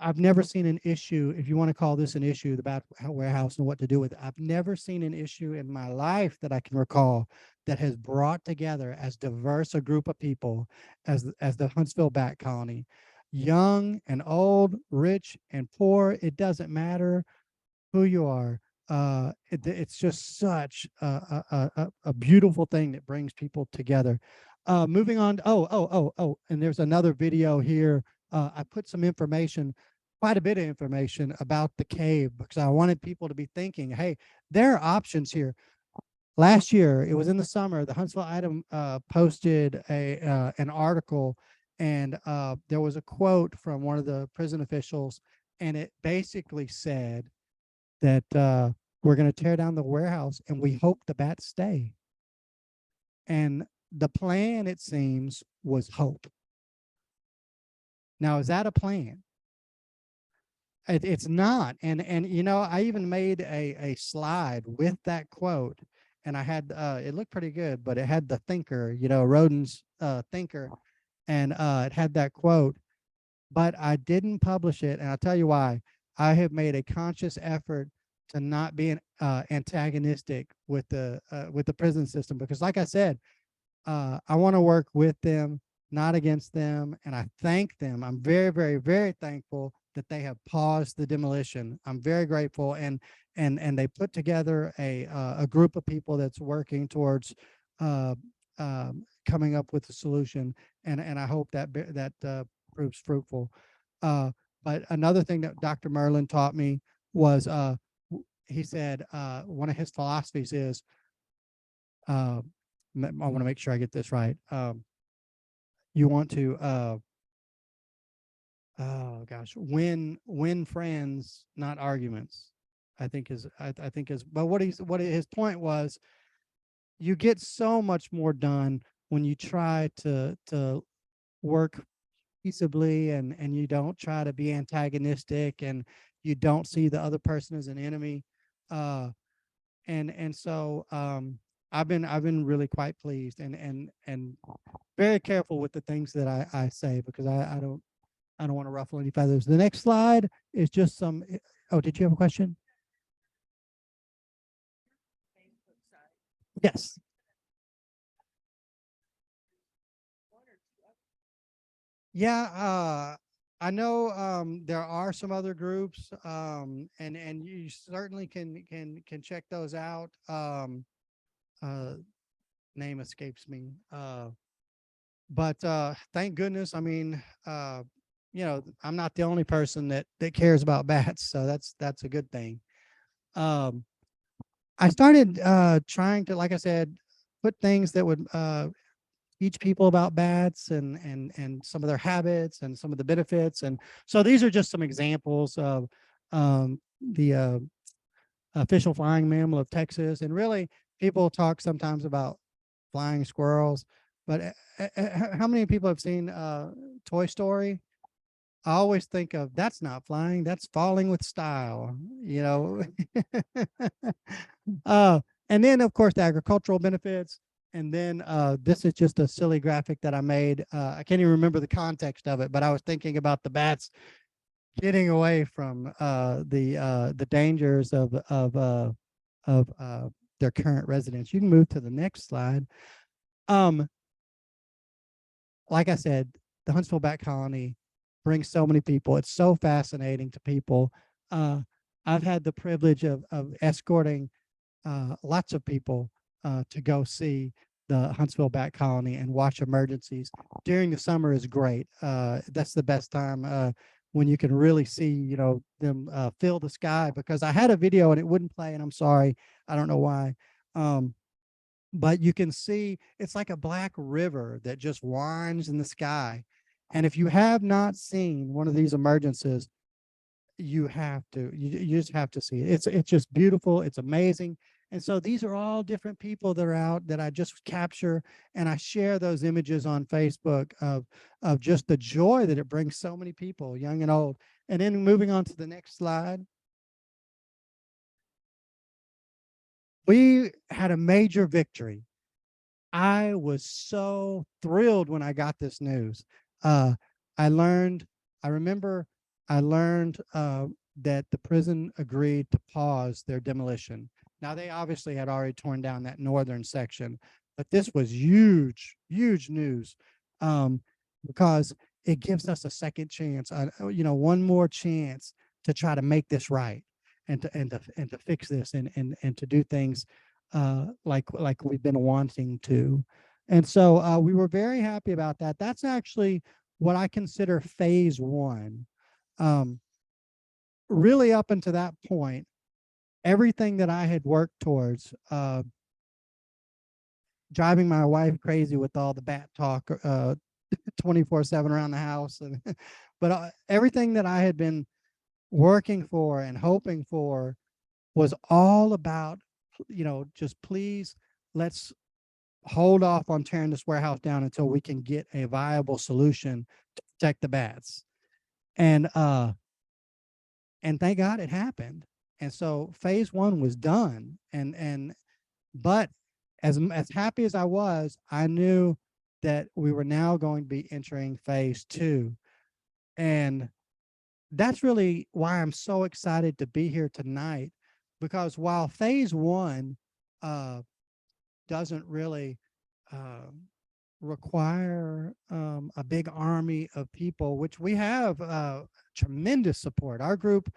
I've never seen an issue, if you want to call this an issue, the bat warehouse and what to do with it. I've never seen an issue in my life that I can recall that has brought together as diverse a group of people as the Huntsville Bat Colony. Young and old, rich and poor, it doesn't matter who you are. It's just such a beautiful thing that brings people together. Moving on. And there's another video here. I put some information, quite a bit of information about the cave, because I wanted people to be thinking, hey, there are options here. Last year, it was in the summer, the Huntsville Item posted an article, and there was a quote from one of the prison officials, and it basically said that we're going to tear down the warehouse and we hope the bats stay. And the plan, it seems, was hope. Now, is that a plan? It's not. And I even made a slide with that quote, and I had it looked pretty good, but it had the thinker, Rodin's thinker. and it had that quote, but I didn't publish it, and I'll tell you why. I have made a conscious effort to not be antagonistic with the prison system, because, like I said, I want to work with them, not against them, and I thank them. I'm very, very, very thankful that they have paused the demolition. I'm very grateful, and they put together a group of people that's working towards uh, coming up with a solution, and I hope that proves fruitful. Uh, but another thing that Dr. Merlin taught me was he said one of his philosophies is I want to make sure I get this right. You want to oh gosh, win friends, not arguments. I think is, but what his point was, you get so much more done when you try to work peaceably, and you don't try to be antagonistic, and you don't see the other person as an enemy. Uh, and so I've been really quite pleased, and very careful with the things that I say, because I don't want to ruffle any feathers. The next slide is just some. Oh, did you have a question? Yes. Yeah, I know there are some other groups, and you certainly can check those out. Uh, Name escapes me. But thank goodness. I mean, I'm not the only person that cares about bats, so that's a good thing. Um, I started trying to, like I said, put things that would teach people about bats, and some of their habits and some of the benefits. And so these are just some examples of the official flying mammal of Texas. And really, people talk sometimes about flying squirrels, but how many people have seen Toy Story? I always think of, that's not flying, that's falling with style, you know. uh, and then, of course, the agricultural benefits. And then this is just a silly graphic that I made. I can't even remember the context of it, but I was thinking about the bats getting away from the dangers of their current residence. You can move to the next slide. Um, like I said, the Huntsville Bat Colony brings so many people. It's so fascinating to people. Uh, I've had the privilege of escorting lots of people to go see the Huntsville Bat Colony and watch emergencies. During the summer is great. That's the best time when you can really see, them fill the sky, because I had a video and it wouldn't play, and I'm sorry. I don't know why. But you can see it's like a black river that just winds in the sky. And if you have not seen one of these emergencies, you just have to see it. It's just beautiful. It's amazing. And so these are all different people that are out that I just capture, and I share those images on Facebook of just the joy that it brings so many people, young and old. And then moving on to the next slide. We had a major victory. I was so thrilled when I got this news. Uh, I learned, I remember I learned that the prison agreed to pause their demolition. Now, they obviously had already torn down that northern section, but this was huge, huge news, because it gives us a second chance, one more chance to try to make this right, and to fix this, and to do things like we've been wanting to. And so we were very happy about that. That's actually what I consider phase one. Um, really, up until that point, everything that I had worked towards, driving my wife crazy with all the bat talk 24/7 around the house, and but everything that I had been working for and hoping for was all about, just please, let's hold off on tearing this warehouse down until we can get a viable solution to protect the bats. And thank God it happened. And so phase one was done. But as happy as I was, I knew that we were now going to be entering phase 2. And that's really why I'm so excited to be here tonight, because while phase 1 uh, doesn't really require a big army of people, which we have tremendous support. Our group,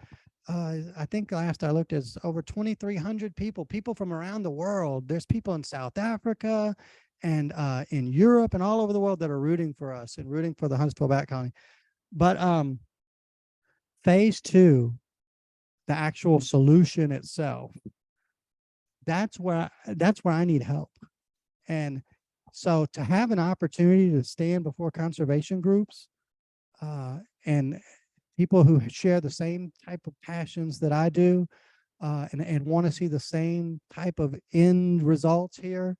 I think last I looked, is over 2,300 people from around the world. There's people in South Africa and in Europe and all over the world that are rooting for us and rooting for the Huntsville Bat Colony. But phase 2, the actual solution itself, that's where I need help. And so to have an opportunity to stand before conservation groups and people who share the same type of passions that I do, and want to see the same type of end results here,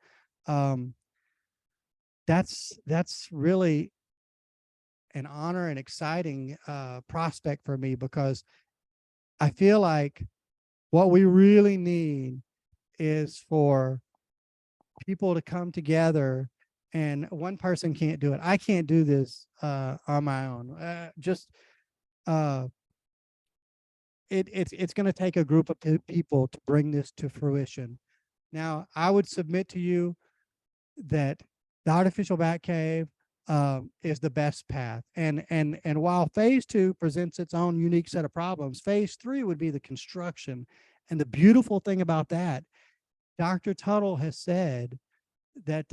that's really an honor and exciting prospect for me, because I feel like what we really need is for people to come together, and one person can't do it. I can't do this on my own. It's going to take a group of people to bring this to fruition. Now, I would submit to you that the artificial bat cave is the best path. And while phase 2 presents its own unique set of problems, phase 3 would be the construction. And the beautiful thing about that, Dr. Tuttle has said that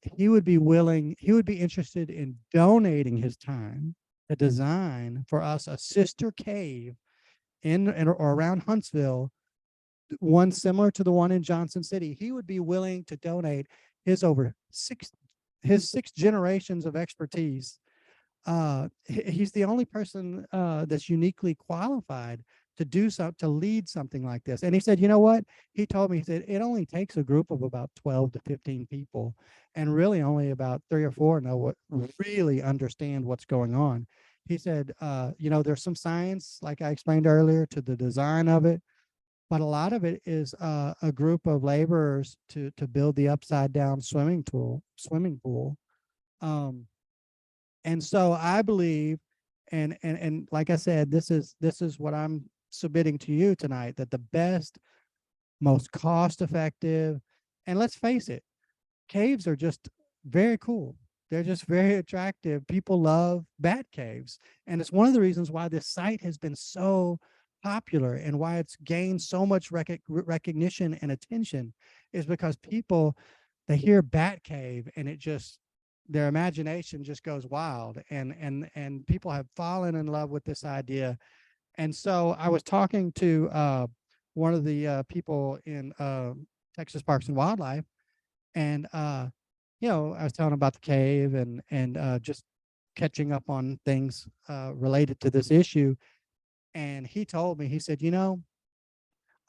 he would be interested in donating his time to design for us a sister cave in or around Huntsville, one similar to the one in Johnson City. He would be willing to donate his six generations of expertise. He's the only person that's uniquely qualified to lead something like this. And he said, you know what? He told me, he said, it only takes a group of about 12 to 15 people, and really only about 3 or 4 know what really understand what's going on. He said, there's some science, like I explained earlier, to the design of it, but a lot of it is a group of laborers to build the upside down swimming pool. And so I believe, and like I said, this is what I'm submitting to you tonight, that the best, most cost effective, and let's face it, caves are just very cool. They're just very attractive. People love bat caves. And it's one of the reasons why this site has been so popular and why it's gained so much recognition and attention, is because people, they hear bat cave and their imagination just goes wild, and people have fallen in love with this idea. And so I was talking to one of the people in Texas Parks and Wildlife, and I was telling him about the cave and just catching up on things related to this issue. And he told me, he said,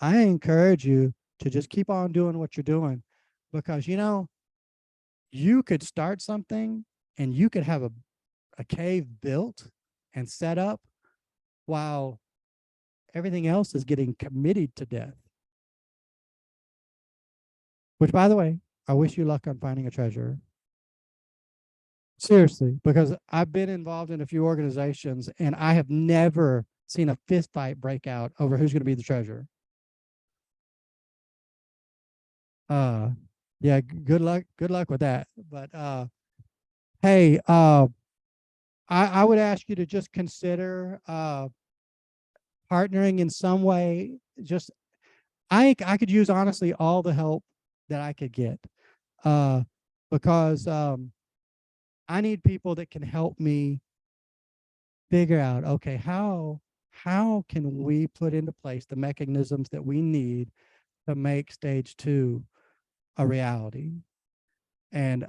I encourage you to just keep on doing what you're doing, because you could start something and you could have a cave built and set up while everything else is getting committed to death. Which, by the way, I wish you luck on finding a treasure. Seriously, because I've been involved in a few organizations and I have never seen a fist fight break out over who's going to be the treasurer. Yeah, good luck with that. But hey, I would ask you to just consider partnering in some way. Just I could use, honestly, all the help that I could get, because I need people that can help me figure out, okay, how can we put into place the mechanisms that we need to make stage 2 a reality. And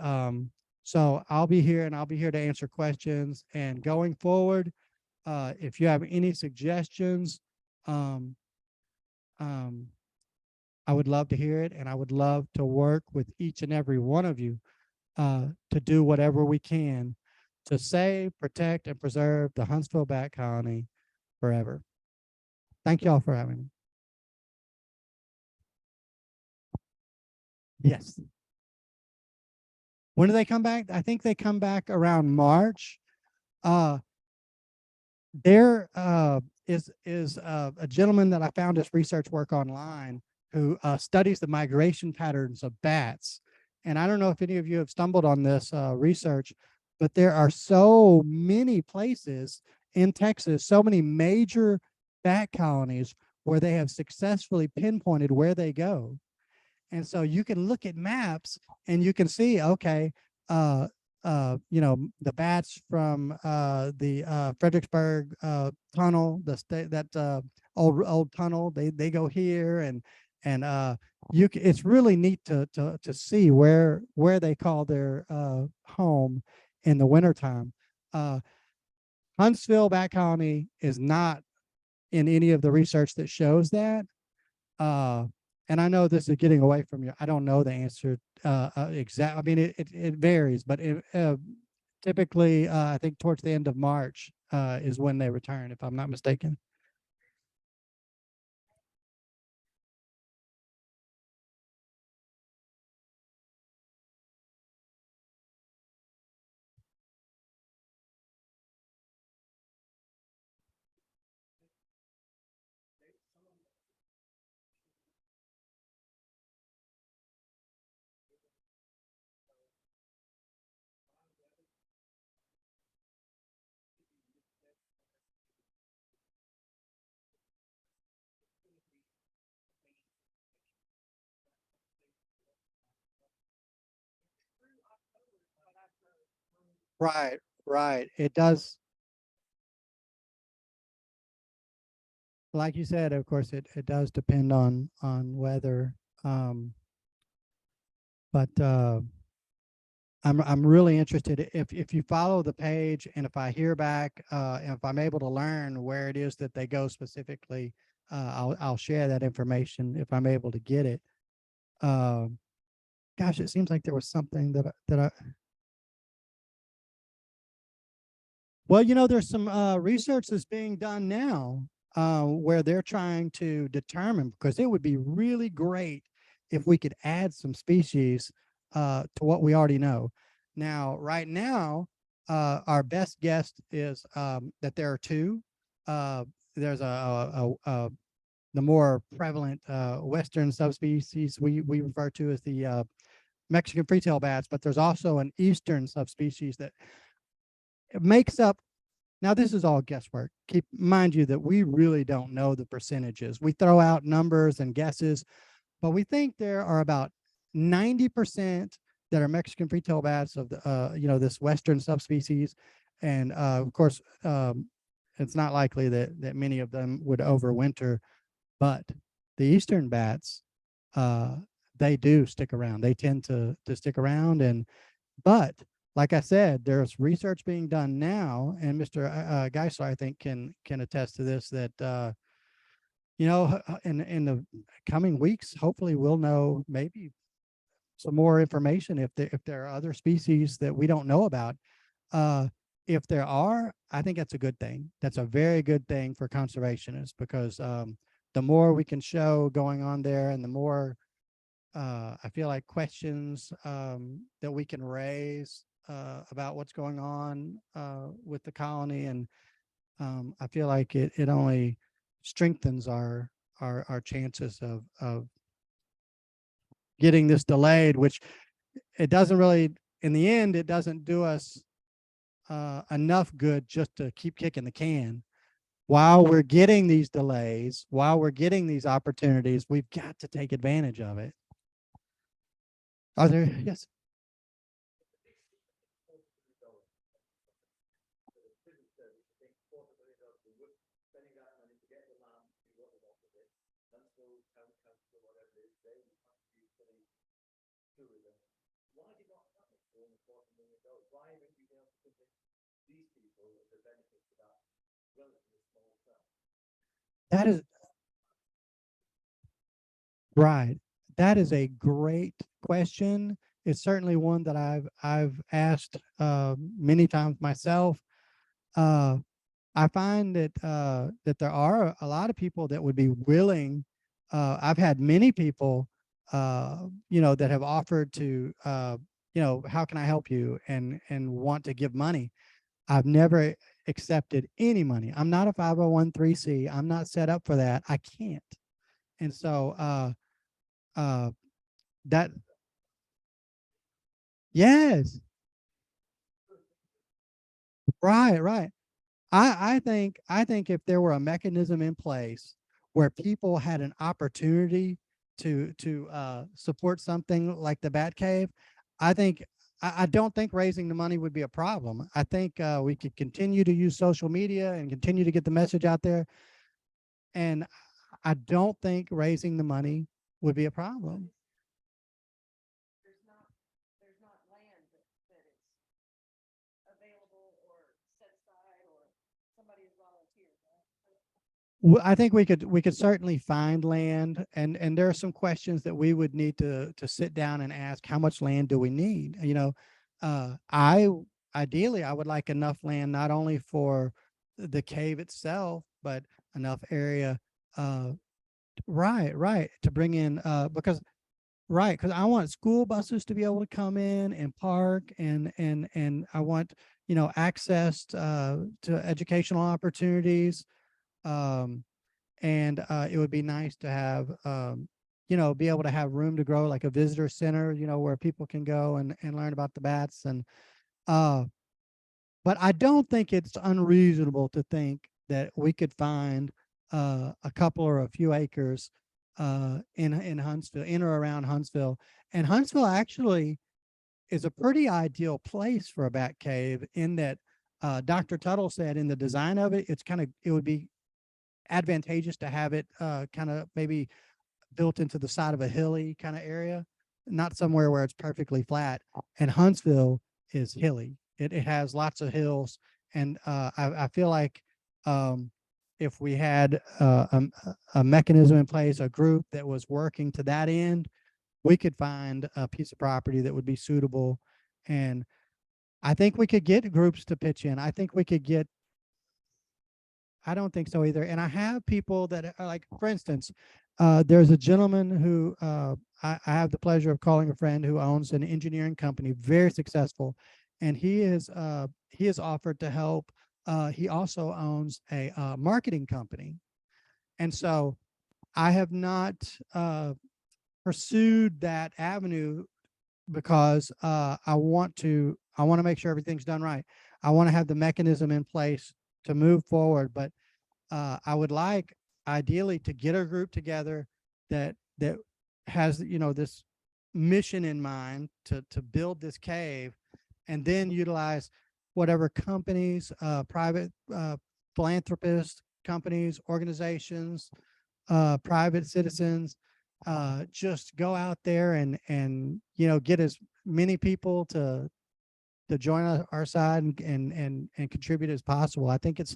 so I'll be here to answer questions. And going forward, if you have any suggestions, um, I would love to hear it, and I would love to work with each and every one of you to do whatever we can to save, protect, and preserve the Huntsville Bat Colony forever. Thank y'all for having me. Yes. When do they come back? I think they come back around March. Uh, there is a gentleman that I found his research work online who studies the migration patterns of bats. And I don't know if any of you have stumbled on this research, but there are so many places in Texas, so many major bat colonies where they have successfully pinpointed where they go. And so you can look at maps and you can see, okay, uh, you know, the bats from the Fredericksburg tunnel, that old tunnel, they go here, and it's really neat to see where they call their home in the wintertime. Uh, Huntsville Bat Colony is not in any of the research that shows that. Uh, and I know this is getting away from you. I don't know the answer exact. I mean, it varies, but typically, I think towards the end of March is when they return, if I'm not mistaken. Right, right. It does, like you said, of course, it does depend on weather. Um, but I'm really interested if you follow the page, and if I hear back and if I'm able to learn where it is that they go specifically, I'll share that information if I'm able to get it. Um, gosh, it seems like there was something that I well, you know, there's some research that's being done now where they're trying to determine, because it would be really great if we could add some species to what we already know. Now, right now, our best guess is that there are two. There's the more prevalent Western subspecies we refer to as the Mexican free-tailed bats, but there's also an Eastern subspecies that makes up. Now, this is all guesswork. Keep mind you that we really don't know the percentages. We throw out numbers and guesses, but we think there are about 90% that are Mexican free-tailed bats of the you know, this Western subspecies, and of course, it's not likely that many of them would overwinter. But the Eastern bats, uh, they do stick around. They tend to stick around, and but like I said, there's research being done now, and Mr. Geisler, I think, can attest to this, that you know, in the coming weeks, hopefully we'll know maybe some more information if there are other species that we don't know about. Uh, if there are, I think that's a good thing. That's a very good thing for conservationists, because the more we can show going on there, and the more I feel like questions that we can raise about what's going on with the colony, and I feel like it only strengthens our chances of getting this delayed, which it doesn't really, in the end, it doesn't do us enough good just to keep kicking the can. While we're getting these delays, while we're getting these opportunities, we've got to take advantage of it. Are there, yes? That is right. That is a great question. It's certainly one that I've asked many times myself. Uh, I find that there are a lot of people that would be willing. I've had many people, you know, that have offered to how can I help you, and want to give money. I've never accepted any money. I'm not a 501(c)(3). I'm not set up for that. I can't. And so uh that yes, right, right. I think if there were a mechanism in place where people had an opportunity to support something like the Bat Cave, I think I don't think raising the money would be a problem. I think we could continue to use social media and continue to get the message out there, and I don't think raising the money would be a problem. There's not land that is available or set aside or somebody has volunteered, I think we could certainly find land, and there are some questions that we would need to sit down and ask. How much land do we need? I ideally I would like enough land not only for the cave itself, but enough area. Right, right, to bring in because right, because I want school buses to be able to come in and park, and I want access to educational opportunities. Um, and it would be nice to have be able to have room to grow, like a visitor center, where people can go and learn about the bats. And uh but I don't think it's unreasonable to think that we could find a couple or a few acres in Huntsville, in or around Huntsville. And Huntsville actually is a pretty ideal place for a bat cave, in that Dr. Tuttle said in the design of it, it would be advantageous to have it kind of maybe built into the side of a hilly kind of area, not somewhere where it's perfectly flat. And Huntsville is hilly. It has lots of hills. And I feel like if we had a mechanism in place, a group that was working to that end, we could find a piece of property that would be suitable. And I think we could get groups to pitch in. I think we could get I don't think so either. And I have people that are like, for instance, there's a gentleman who I have the pleasure of calling a friend, who owns an engineering company, very successful, and he is offered to help. He also owns a marketing company, and so I have not pursued that avenue because I want to make sure everything's done right. I want to have the mechanism in place to move forward, but I would like ideally to get a group together that has this mission in mind to build this cave, and then utilize whatever companies, private philanthropist companies, organizations, private citizens, just go out there and get as many people to join our side and contribute as possible. I think it's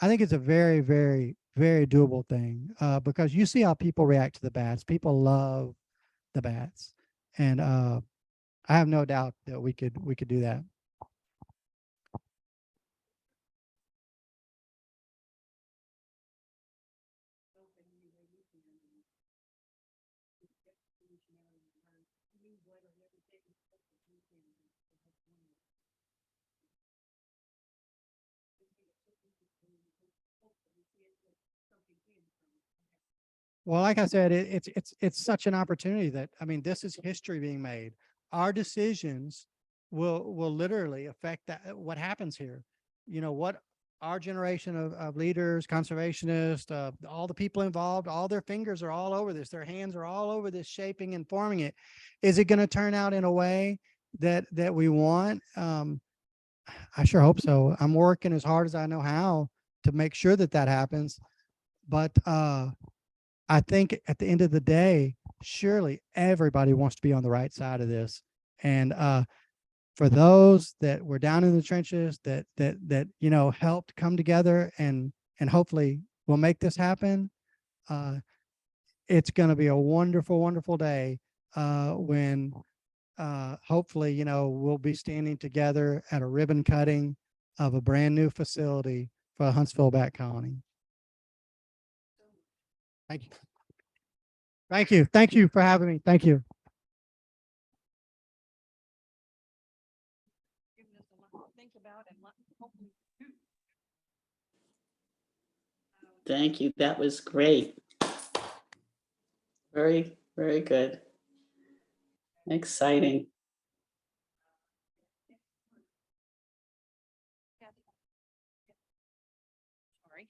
a very, very, very doable thing because you see how people react to the bats. People love the bats, and I have no doubt that we could do that. Well, like I said, it's such an opportunity that, I mean, this is history being made. Our decisions will literally affect what happens here. What our generation of leaders, conservationists, all the people involved, all their fingers are all over this. Their hands are all over this, shaping and forming it. Is it going to turn out in a way that we want? I sure hope so. I'm working as hard as I know how to make sure that happens. But I think at the end of the day, surely everybody wants to be on the right side of this. And for those that were down in the trenches, that helped come together and hopefully will make this happen, it's going to be a wonderful, wonderful day when hopefully we'll be standing together at a ribbon cutting of a brand new facility for the Huntsville Bat Colony. Thank you. Thank you. Thank you for having me. Thank you. think about and hopefully do. Thank you. That was great. Very, very good. Exciting. Sorry.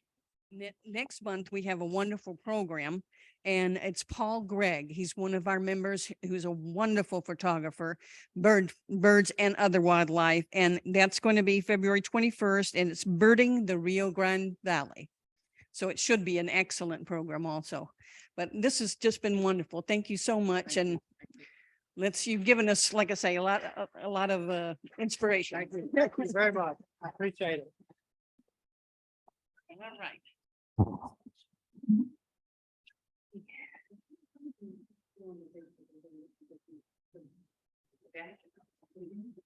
Next month, we have a wonderful program, and it's Paul Gregg. He's one of our members who's a wonderful photographer, birds and other wildlife. And that's going to be February 21st, and it's birding the Rio Grande Valley. So it should be an excellent program also. But this has just been wonderful. Thank you so much. And you've given us, like I say, a lot of inspiration. Thank you very much. I appreciate it. All right.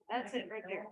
That's it right there.